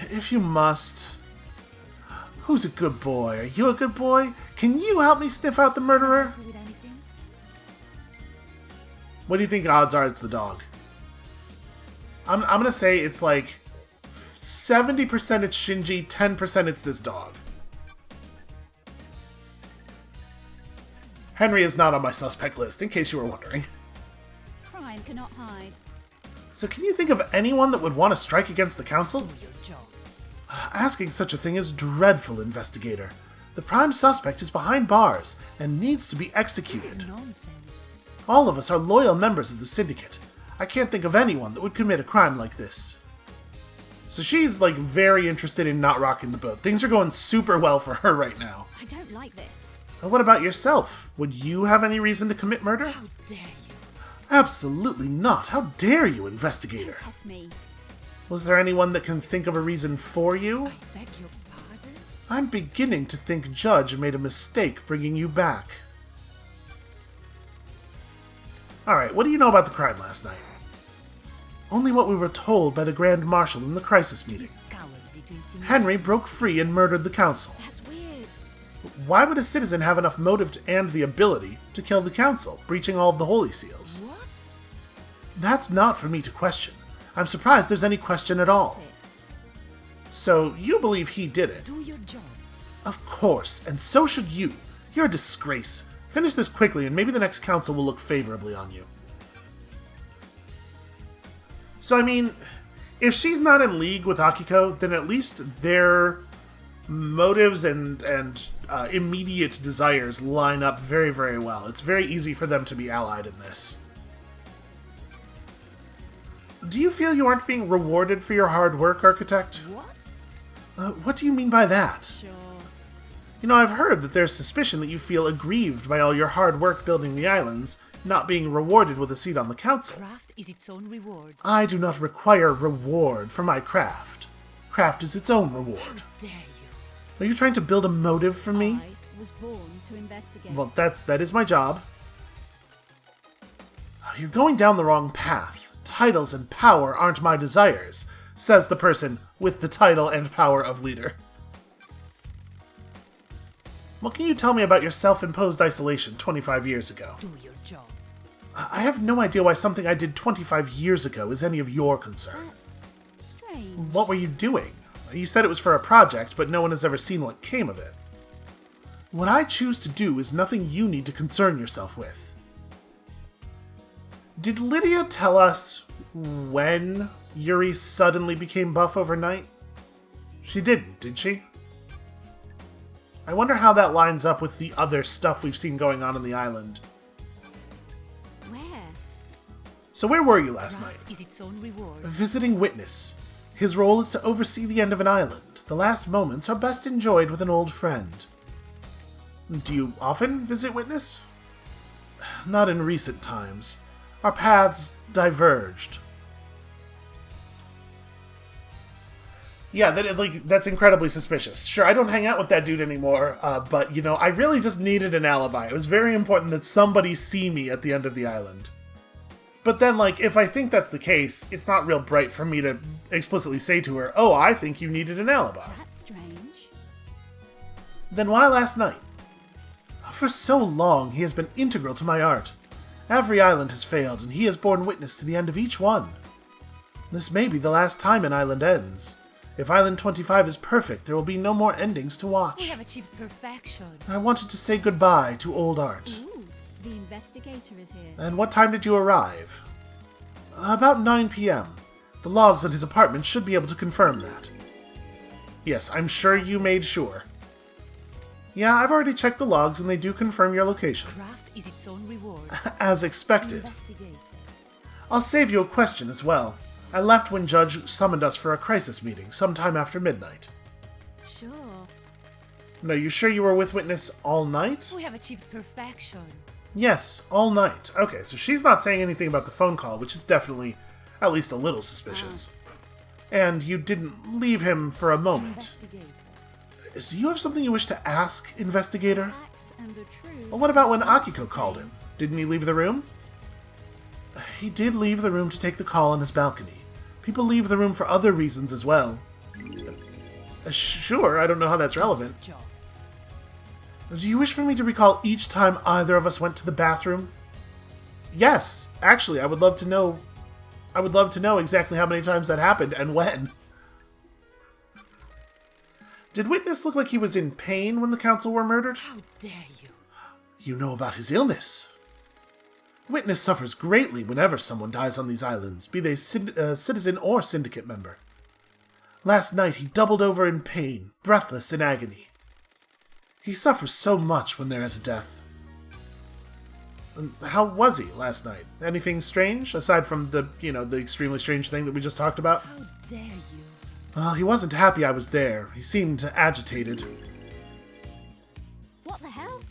Speaker 1: If you must. Who's a good boy? Are you a good boy? Can you help me sniff out the murderer?
Speaker 2: Help you with anything?
Speaker 1: What do you think odds are it's the dog? I'm gonna say it's like 70% it's Shinji, 10% it's this dog. Henry is not on my suspect list, in case you were wondering.
Speaker 2: Crime cannot hide.
Speaker 1: So can you think of anyone that would want to strike against the council?
Speaker 2: Do your job.
Speaker 1: Asking such a thing is dreadful, investigator. The prime suspect is behind bars and needs to be
Speaker 2: This
Speaker 1: executed.
Speaker 2: is nonsense.
Speaker 1: All of us are loyal members of the syndicate. I can't think of anyone that would commit a crime like this. So she's, very interested in not rocking the boat. Things are going super well for her right now.
Speaker 2: I don't like this.
Speaker 1: And what about yourself? Would you have any reason to commit murder?
Speaker 2: How dare you?
Speaker 1: Absolutely not. How dare you, investigator?
Speaker 2: Test me.
Speaker 1: Was there anyone that can think of a reason for you?
Speaker 2: I beg your pardon?
Speaker 1: I'm beginning to think Judge made a mistake bringing you back. Alright, what do you know about the crime last night? Only what we were told by the Grand Marshal in the crisis
Speaker 2: It
Speaker 1: meeting.
Speaker 2: is cowardly to insinuate.
Speaker 1: Henry broke free and murdered the council.
Speaker 2: That's weird.
Speaker 1: Why would a citizen have enough motive and the ability to kill the council, breaching all of the holy seals?
Speaker 2: What?
Speaker 1: That's not for me to question. I'm surprised there's any question at all.
Speaker 2: That's
Speaker 1: So, you believe he did it?
Speaker 2: it. Do your job.
Speaker 1: Of course, and so should you. You're a disgrace. Finish this quickly, and maybe the next council will look favorably on you. So, if she's not in league with Akiko, then at least their motives and immediate desires line up very, very well. It's very easy for them to be allied in this. Do you feel you aren't being rewarded for your hard work, Architect?
Speaker 2: What?
Speaker 1: What do you mean by that?
Speaker 2: Sure.
Speaker 1: I've heard that there's suspicion that you feel aggrieved by all your hard work building the islands, not being rewarded with a seat on the council.
Speaker 2: Craft is its own reward.
Speaker 1: I do not require reward for my craft. Craft is its own reward.
Speaker 2: Dare you?
Speaker 1: Are you trying to build a motive for me?
Speaker 2: I was born to investigate.
Speaker 1: Well, that is my job. You're going down the wrong path. Titles and power aren't my desires, says the person with the title and power of leader. What can you tell me about your self-imposed isolation 25 years ago?
Speaker 2: Do your job.
Speaker 1: I have no idea why something I did 25 years ago is any of your concern.
Speaker 2: That's strange.
Speaker 1: What were you doing? You said it was for a project, but no one has ever seen what came of it. What I choose to do is nothing you need to concern yourself with. Did Lydia tell us when Yuri suddenly became buff overnight? She didn't, did she? I wonder how that lines up with the other stuff we've seen going on the island.
Speaker 2: Where?
Speaker 1: So where were you last night?
Speaker 2: Wrath is its own reward.
Speaker 1: Visiting Witness. His role is to oversee the end of an island. The last moments are best enjoyed with an old friend. Do you often visit Witness? Not in recent times. Our paths diverged. Yeah, that's incredibly suspicious. Sure, I don't hang out with that dude anymore, but, I really just needed an alibi. It was very important that somebody see me at the end of the island. But then, if I think that's the case, it's not real bright for me to explicitly say to her, "Oh, I think you needed an alibi."
Speaker 2: That's strange.
Speaker 1: Then why last night? For so long, he has been integral to my art. Every island has failed, and he has borne witness to the end of each one. This may be the last time an island ends. If Island 25 is perfect, there will be no more endings to
Speaker 2: We
Speaker 1: watch.
Speaker 2: have achieved perfection.
Speaker 1: I wanted to say goodbye to old art.
Speaker 2: Ooh, the investigator is here.
Speaker 1: And what time did you arrive? About 9 p.m. The logs at his apartment should be able to confirm that. Yes, I'm sure you made sure. Yeah, I've already checked the logs and they do confirm your location.
Speaker 2: Craft is its own reward.
Speaker 1: As expected.
Speaker 2: Investigate.
Speaker 1: I'll save you a question as well. I left when Judge summoned us for a crisis meeting sometime after midnight.
Speaker 2: Sure.
Speaker 1: No, you sure you were with Witness all night?
Speaker 2: We have achieved perfection.
Speaker 1: Yes, all night. Okay, so she's not saying anything about the phone call, which is definitely at least a little suspicious. And you didn't leave him for a moment.
Speaker 2: Investigate.
Speaker 1: Do you have something you wish to ask, Investigator?
Speaker 2: Facts and the truth.
Speaker 1: Well, what about when Akiko called him? Didn't he leave the room? He did leave the room to take the call on his balcony. People leave the room for other reasons as well. Sure, I don't know how that's relevant.
Speaker 2: Job.
Speaker 1: Do you wish for me to recall each time either of us went to the bathroom? Yes, actually, I would love to know. I would love to know exactly how many times that happened and when. Did Witness look like he was in pain when the council were murdered?
Speaker 2: How dare you?
Speaker 1: You know about his illness. Witness suffers greatly whenever someone dies on these islands, be they citizen or syndicate member. Last night he doubled over in pain, breathless in agony. He suffers so much when there is a death. How was he last night? Anything strange, aside from the extremely strange thing that we just talked about?
Speaker 2: How dare you?
Speaker 1: Well, he wasn't happy I was there. He seemed agitated.
Speaker 2: What the hell?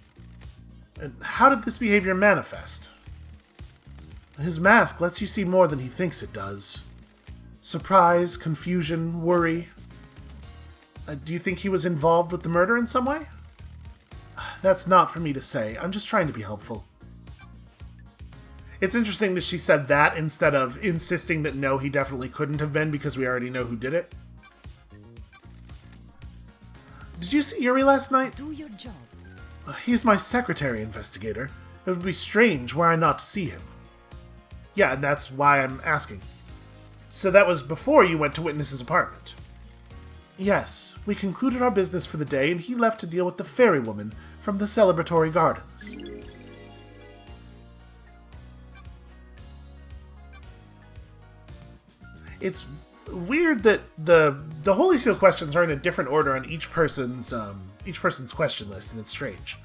Speaker 1: And how did this behavior manifest? His mask lets you see more than he thinks it does. Surprise, confusion, worry. Do you think he was involved with the murder in some way? That's not for me to say. I'm just trying to be helpful. It's interesting that she said that instead of insisting that no, he definitely couldn't have been because we already know who did it. Did you see Yuri last night?
Speaker 2: Do your job.
Speaker 1: He's my secretary, Investigator. It would be strange were I not to see him. Yeah, and that's why I'm asking. So that was before you went to Witness's apartment? Yes, we concluded our business for the day and he left to deal with the fairy woman from the celebratory gardens. It's weird that the Holy Seal questions are in a different order on each person's question list, and it's strange.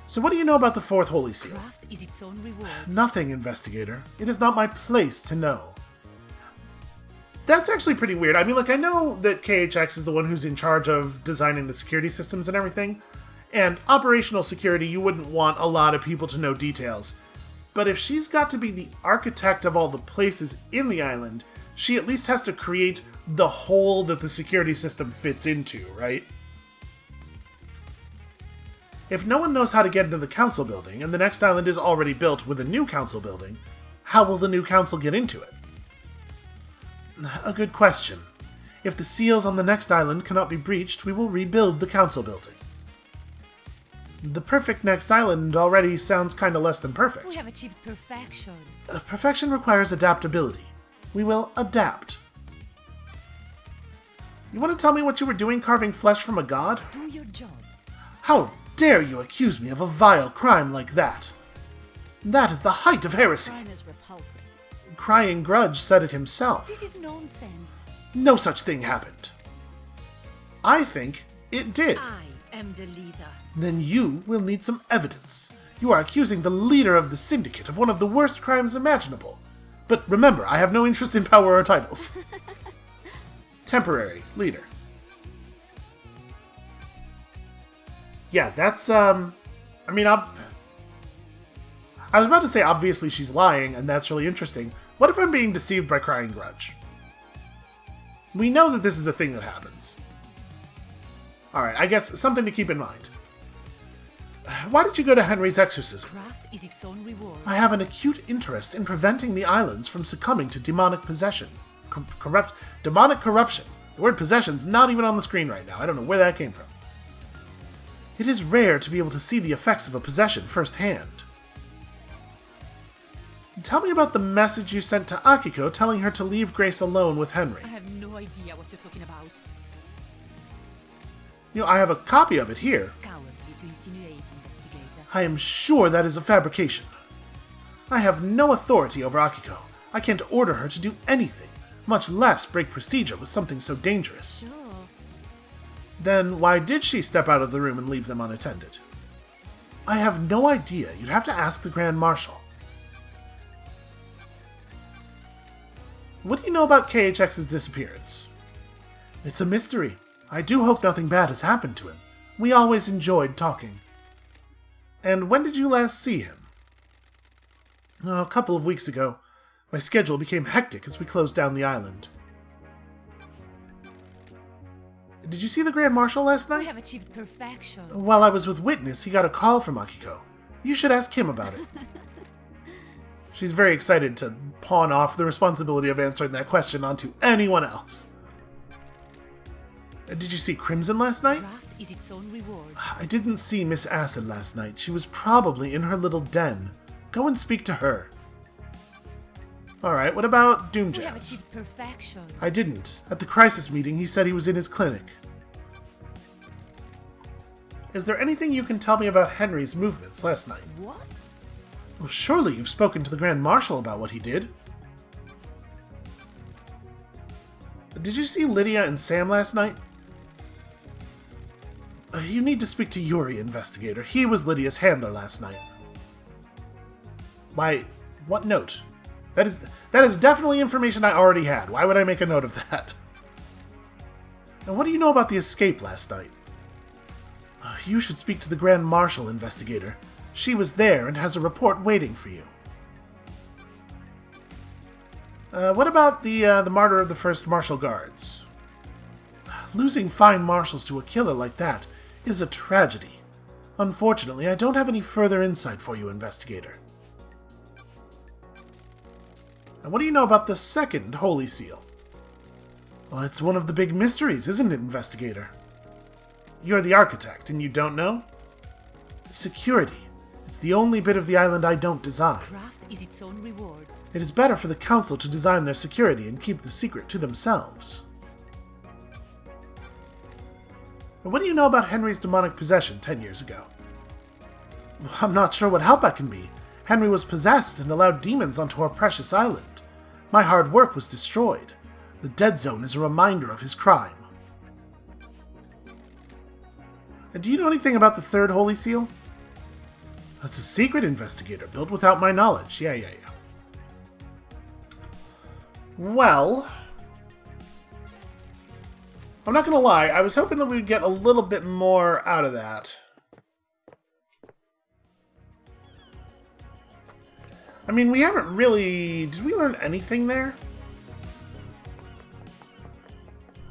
Speaker 1: So what do you know about the fourth Holy Seal?
Speaker 2: Craft is its own reward.
Speaker 1: Nothing, Investigator. It is not my place to know. That's actually pretty weird. I mean, I know that KHX is the one who's in charge of designing the security systems and everything, and operational security, you wouldn't want a lot of people to know details. But if she's got to be the architect of all the places in the island, she at least has to create the hole that the security system fits into, right? If no one knows how to get into the council building, and the next island is already built with a new council building, how will the new council get into it? A good question. If the seals on the next island cannot be breached, we will rebuild the council building. The perfect next island already sounds kinda less than perfect.
Speaker 2: We have achieved perfection.
Speaker 1: Perfection requires adaptability. We will adapt. You want to tell me what you were doing carving flesh from a god?
Speaker 2: Do your job.
Speaker 1: How dare you accuse me of a vile crime like that? That is the height of heresy.
Speaker 2: Crime is repulsive.
Speaker 1: Crying Grudge said it himself.
Speaker 2: This is nonsense.
Speaker 1: No such thing happened. I think it did.
Speaker 2: I am the leader.
Speaker 1: Then you will need some evidence. You are accusing the leader of the syndicate of one of the worst crimes imaginable. But remember, I have no interest in power or titles. Temporary leader. Yeah, that's, I was about to say obviously she's lying, and that's really interesting. What if I'm being deceived by Crying Grudge? We know that this is a thing that happens. Alright, I guess something to keep in mind. Why did you go to Henry's exorcism?
Speaker 2: Craft is its own reward.
Speaker 1: I have an acute interest in preventing the islands from succumbing to demonic possession. Demonic corruption. The word possession's not even on the screen right now. I don't know where that came from. It is rare to be able to see the effects of a possession firsthand. Tell me about the message you sent to Akiko telling her to leave Grace alone with Henry.
Speaker 2: I have no idea what you're talking about.
Speaker 1: You know, I have a copy of it here.
Speaker 2: It's cowardly to insinuate, investigator.
Speaker 1: I am sure that is a fabrication. I have no authority over Akiko. I can't order her to do anything, much less break procedure with something so dangerous.
Speaker 2: Sure.
Speaker 1: Then why did she step out of the room and leave them unattended? I have no idea. You'd have to ask the Grand Marshal. What do you know about KHX's disappearance? It's a mystery. I do hope nothing bad has happened to him. We always enjoyed talking. And when did you last see him? Oh, a couple of weeks ago. My schedule became hectic as we closed down the island. Did you see the Grand Marshal last
Speaker 2: We
Speaker 1: night?
Speaker 2: have achieved perfection.
Speaker 1: While I was with Witness, he got a call from Akiko. You should ask him about it. She's very excited to pawn off the responsibility of answering that question onto anyone else. Did you see Crimson last night?
Speaker 2: Craft is its own reward.
Speaker 1: I didn't see Miss Acid last night. She was probably in her little den. Go and speak to her. Alright, what about
Speaker 2: We have
Speaker 1: Doomjazz?
Speaker 2: achieved perfection.
Speaker 1: I didn't. At the crisis meeting, he said he was in his clinic. Is there anything you can tell me about Henry's movements last night?
Speaker 2: What?
Speaker 1: Well, surely you've spoken to the Grand Marshal about what he did. Did you see Lydia and Sam last night? You need to speak to Yuri, investigator. He was Lydia's handler last night. Why, what note? That is definitely information I already had. Why would I make a note of that? And what do you know about the escape last night? You should speak to the Grand Marshal, investigator. She was there and has a report waiting for you. What about the martyr of the first Marshal Guards? Losing fine marshals to a killer like that is a tragedy. Unfortunately, I don't have any further insight for you, investigator. And what do you know about the second Holy Seal? Well, it's one of the big mysteries, isn't it, investigator? You're the architect, and you don't know? Security. It's the only bit of the island I don't design.
Speaker 2: Craft is its own reward.
Speaker 1: It is better for the Council to design their security and keep the secret to themselves. And what do you know about Henry's demonic possession 10 years ago? Well, I'm not sure what help I can be. Henry was possessed and allowed demons onto our precious island. My hard work was destroyed. The Dead Zone is a reminder of his crime. And do you know anything about the third Holy Seal? That's a secret, investigator, built without my knowledge. Yeah. Well, I'm not gonna lie, I was hoping that we'd get a little bit more out of that. I mean, we haven't really... Did we learn anything there?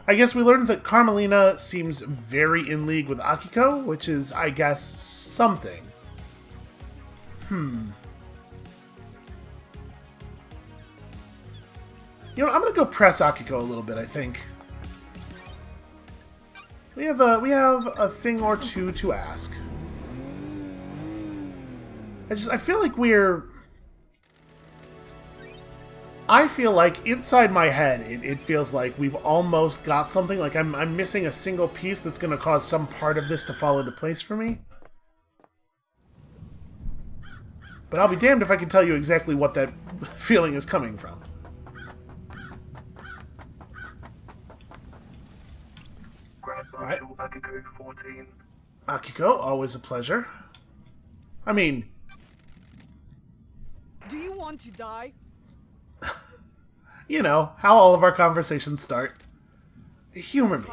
Speaker 1: I guess we learned that Carmelina seems very in league with Akiko, which is, I guess, something. You know, I'm gonna go press Akiko a little bit, I think. We have a thing or two to ask. I feel like I feel like inside my head, it feels like we've almost got something. Like I'm missing a single piece that's going to cause some part of this to fall into place for me. But I'll be damned if I can tell you exactly what that feeling is coming from. Alright. Akiko, always a pleasure. I mean...
Speaker 3: Do you want to die?
Speaker 1: You know, how all of our conversations start. Humor me.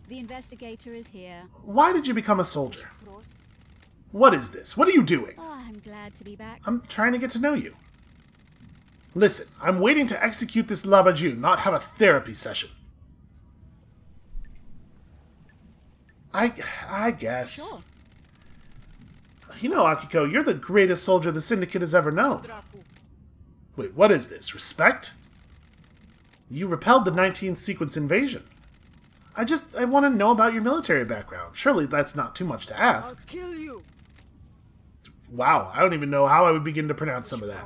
Speaker 4: The investigator is here.
Speaker 1: Why did you become a soldier? What is this? What are you doing?
Speaker 4: Oh, I'm glad to be back.
Speaker 1: I'm trying to get to know you. Listen, I'm waiting to execute this Labaju, not have a therapy session. I guess.
Speaker 4: Sure.
Speaker 1: You know, Akiko, you're the greatest soldier the Syndicate has ever known. Wait, what is this? Respect? You repelled the 19th sequence invasion. I want to know about your military background. Surely that's not too much to
Speaker 3: I'll
Speaker 1: ask.
Speaker 3: kill you.
Speaker 1: Wow, I don't even know how I would begin to pronounce some of that.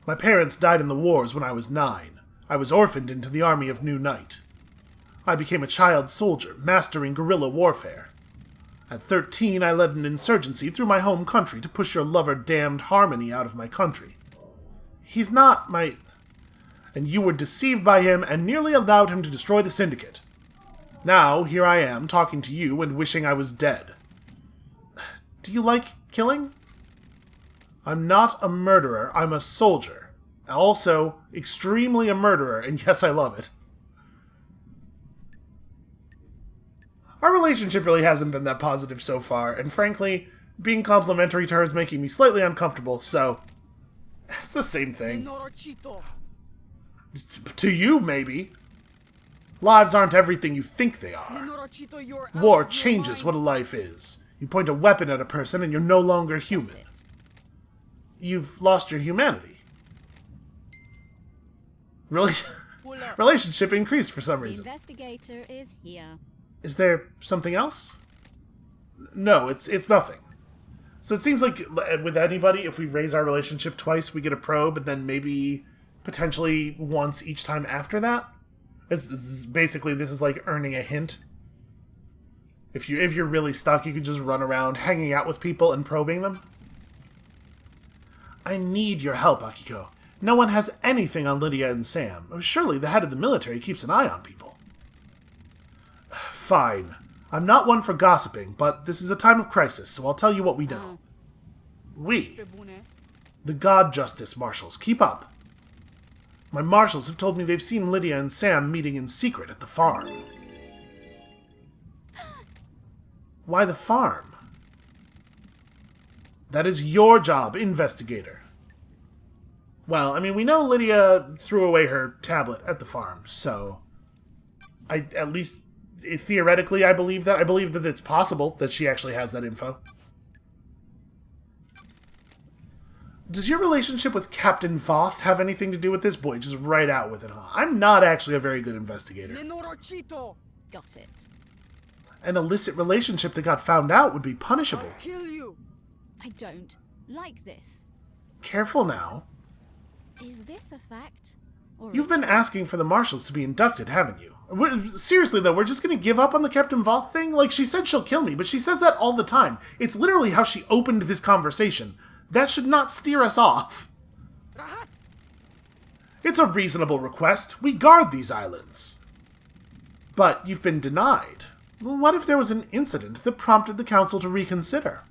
Speaker 1: My parents died in the wars when I was 9. I was orphaned into the army of New Knight. I became a child soldier, mastering guerrilla warfare. At 13, I led an insurgency through my home country to push your lover-damned Harmony out of my country. He's not my... And you were deceived by him and nearly allowed him to destroy the Syndicate. Now, here I am, talking to you and wishing I was dead. Do you like killing? I'm not a murderer, I'm a soldier. Also, extremely a murderer, and yes, I love it. Our relationship really hasn't been that positive so far, and frankly, being complimentary to her is making me slightly uncomfortable, so... It's the same thing. To you, maybe. Lives aren't everything you think they are. War changes what a life is. You point a weapon at a person and you're no longer human. You've lost your humanity. Really? Relationship increased for some
Speaker 4: The
Speaker 1: reason.
Speaker 4: investigator is here.
Speaker 1: Is there something else? No, it's nothing. So it seems like with anybody, if we raise our relationship twice, we get a probe, and then maybe potentially once each time after that. This is like earning a hint. If you're really stuck, you can just run around hanging out with people and probing them. I need your help, Akiko. No one has anything on Lydia and Sam. Surely the head of the military keeps an eye on people. Fine. I'm not one for gossiping, but this is a time of crisis, so I'll tell you what we know. We, the God Justice Marshals, keep up. My marshals have told me they've seen Lydia and Sam meeting in secret at the farm. Why the farm? That is your job, investigator. Well, I mean, we know Lydia threw away her tablet at the farm, so... at least, theoretically, I believe that. I believe that it's possible that she actually has that info. Does your relationship with Captain Voth have anything to do with this? Boy, just right out with it, huh? I'm not actually a very good investigator.
Speaker 4: Got it.
Speaker 1: An illicit relationship that got found out would be punishable.
Speaker 3: I'll kill you.
Speaker 4: I don't like this.
Speaker 1: Careful now.
Speaker 4: Is this a fact? Or
Speaker 1: You've been asking for the marshals to be inducted, haven't you? Seriously, though, we're just gonna give up on the Captain Voth thing? Like, she said she'll kill me, but she says that all the time. It's literally how she opened this conversation. That should not steer us off. It's a reasonable request. We guard these islands. But you've been denied. Well, what if there was an incident that prompted the Council to reconsider?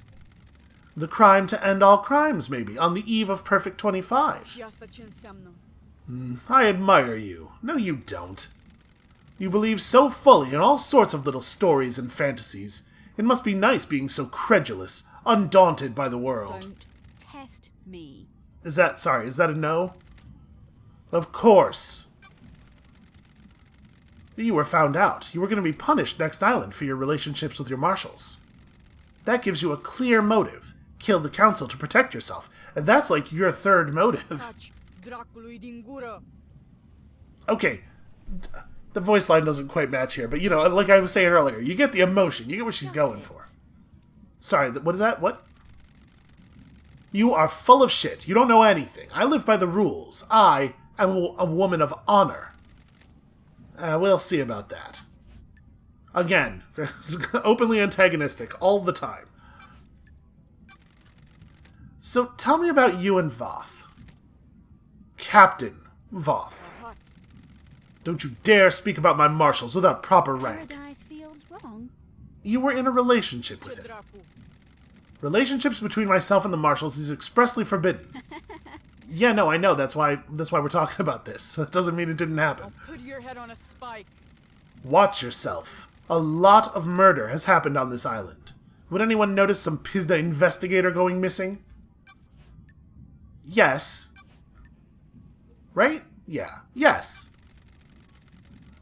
Speaker 1: The crime to end all crimes, maybe, on the eve of Perfect 25. I admire you. No, you don't. You believe so fully in all sorts of little stories and fantasies. It must be nice being so credulous, undaunted by the world.
Speaker 4: Don't test me.
Speaker 1: Is that a no? Of course. You were found out. You were going to be punished next island for your relationships with your marshals. That gives you a clear motive. Kill the Council to protect yourself. And that's like your third motive.
Speaker 3: dracului din gură.
Speaker 1: Okay, the voice line doesn't quite match here, but you know, like I was saying earlier, you get the emotion, you get what she's going for. Sorry, what is that? What? You are full of shit. You don't know anything. I live by the rules. I am a woman of honor. We'll see about that. Again, openly antagonistic all the time. So tell me about you and Voth. Captain Voth. Don't you dare speak about my marshals without proper rank.
Speaker 4: Paradise feels wrong.
Speaker 1: You were in a relationship with him. Relationships between myself and the marshals is expressly forbidden. Yeah, no, I know. That's why we're talking about this. That doesn't mean it didn't happen.
Speaker 3: I'll put your head on a spike.
Speaker 1: Watch yourself. A lot of murder has happened on this island. Would anyone notice some Pizda investigator going missing? Yes. Right? Yeah. Yes.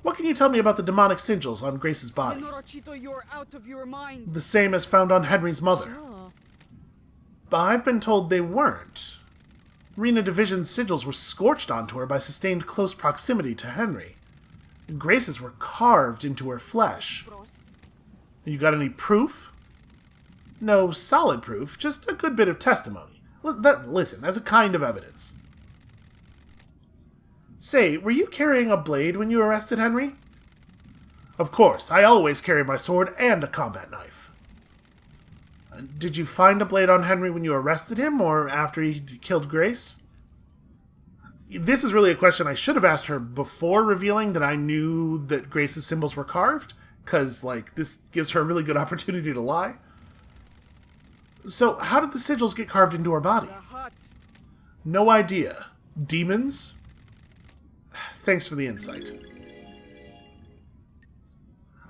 Speaker 1: What can you tell me about the demonic sigils on Grace's body?
Speaker 3: Nenorocito, you're out of your mind.
Speaker 1: The same as found on Henry's mother.
Speaker 4: Sure.
Speaker 1: But I've been told they weren't. Rena Division's sigils were scorched onto her by sustained close proximity to Henry. Grace's were carved into her flesh. You got any proof? No solid proof, just a good bit of testimony. Listen, as a kind of evidence. Say, were you carrying a blade when you arrested Henry? Of course, I always carry my sword and a combat knife. Did you find a blade on Henry when you arrested him, or after he killed Grace? This is really a question I should have asked her before revealing that I knew that Grace's symbols were carved, because, like, this gives her a really good opportunity to lie. So, how did the sigils get carved into her body? No idea. Demons? Thanks for the insight.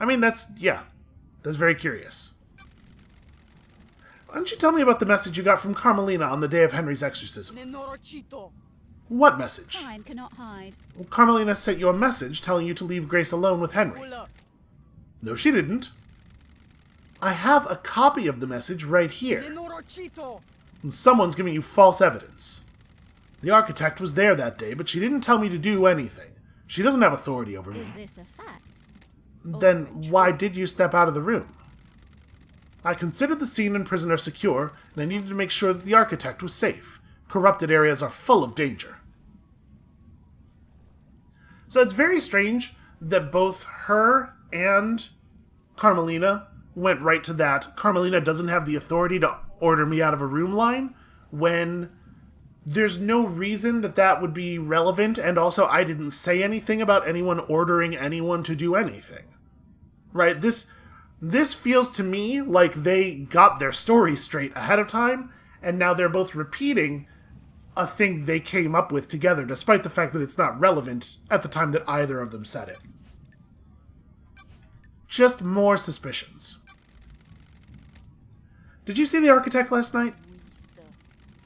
Speaker 1: I mean, that's very curious. Why don't you tell me about the message you got from Carmelina on the day of Henry's exorcism?
Speaker 3: Nenorocito.
Speaker 1: What message?
Speaker 4: Crime cannot hide.
Speaker 1: Well, Carmelina sent you a message telling you to leave Grace alone with Henry. No, she didn't. I have a copy of the message right here.
Speaker 3: Nenorocito.
Speaker 1: Someone's giving you false evidence. The architect was there that day, but she didn't tell me to do anything. She doesn't have authority over me.
Speaker 4: Is this a fact?
Speaker 1: Then why did you step out of the room? I considered the scene and prisoner secure, and I needed to make sure that the architect was safe. Corrupted areas are full of danger. So it's very strange that both her and Carmelina went right to that Carmelina doesn't have the authority to order me out of a room line, when there's no reason that that would be relevant, and also I didn't say anything about anyone ordering anyone to do anything. Right? This feels to me like they got their story straight ahead of time, and now they're both repeating a thing they came up with together, despite the fact that it's not relevant at the time that either of them said it. Just more suspicions. Did you see the architect last night?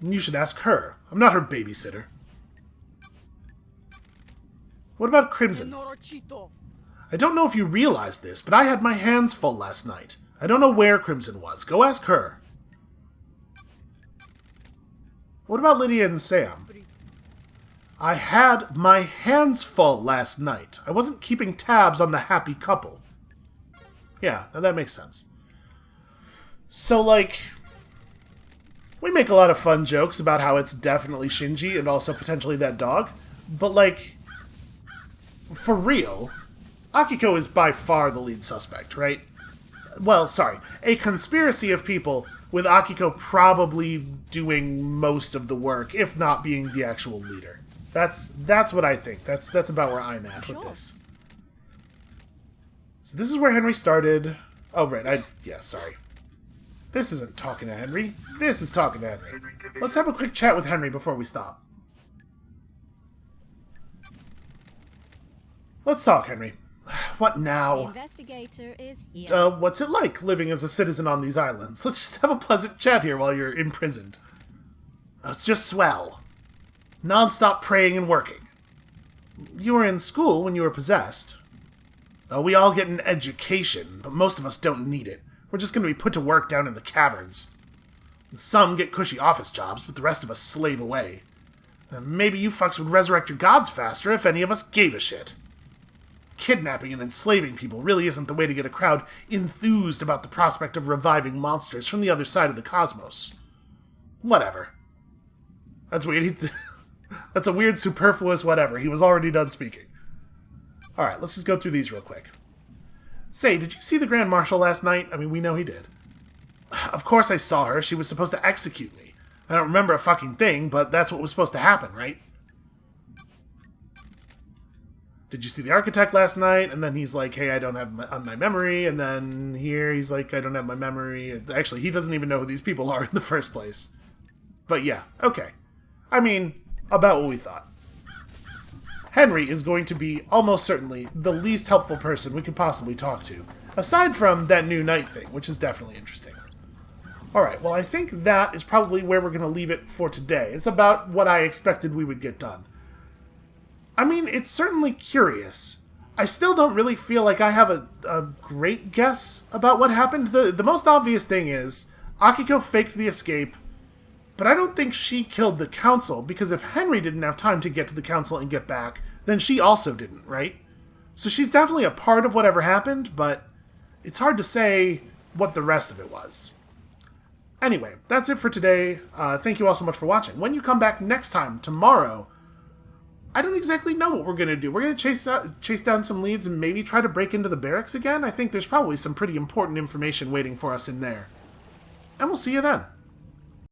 Speaker 1: You should ask her. I'm not her babysitter. What about Crimson?
Speaker 3: Nenorocito.
Speaker 1: I don't know if you realize this, but I had my hands full last night. I don't know where Crimson was. Go ask her. What about Lydia and Sam? I had my hands full last night. I wasn't keeping tabs on the happy couple. Yeah, now that makes sense. So, like, we make a lot of fun jokes about how it's definitely Shinji and also potentially that dog, but, like, for real, Akiko is by far the lead suspect, right? Well, sorry, a conspiracy of people with Akiko probably doing most of the work, if not being the actual leader. That's what I think. That's about where I'm at with this. So this is where Henry started. Oh, right, sorry. This isn't talking to Henry. This is talking to Henry. Let's have a quick chat with Henry before we stop. Let's talk, Henry. What
Speaker 4: The
Speaker 1: now?
Speaker 4: investigator is here.
Speaker 1: What's it like living as a citizen on these islands? Let's just have a pleasant chat here while you're imprisoned. It's just swell. Non-stop praying and working. You were in school when you were possessed. We all get an education, but most of us don't need it. We're just going to be put to work down in the caverns. Some get cushy office jobs, but the rest of us slave away. And maybe you fucks would resurrect your gods faster if any of us gave a shit. Kidnapping and enslaving people really isn't the way to get a crowd enthused about the prospect of reviving monsters from the other side of the cosmos. Whatever. That's weird. That's a weird, superfluous whatever. He was already done speaking. Alright, let's just go through these real quick. Say, did you see the Grand Marshal last night? I mean, we know he did. Of course I saw her. She was supposed to execute me. I don't remember a fucking thing, but that's what was supposed to happen, right? Did you see the architect last night? And then he's like, hey, I don't have my memory. And then here he's like, I don't have my memory. Actually, he doesn't even know who these people are in the first place. But yeah, okay. I mean, about what we thought. Henry is going to be almost certainly the least helpful person we could possibly talk to. Aside from that new knight thing, which is definitely interesting. Alright, well I think that is probably where we're going to leave it for today. It's about what I expected we would get done. I mean, it's certainly curious. I still don't really feel like I have a great guess about what happened. The most obvious thing is, Akiko faked the escape, but I don't think she killed the council, because if Henry didn't have time to get to the council and get back, then she also didn't, right? So she's definitely a part of whatever happened, but it's hard to say what the rest of it was. Anyway, that's it for today. Thank you all so much for watching. When you come back next time, tomorrow, I don't exactly know what we're going to do. We're going to chase down some leads and maybe try to break into the barracks again. I think there's probably some pretty important information waiting for us in there. And we'll see you then.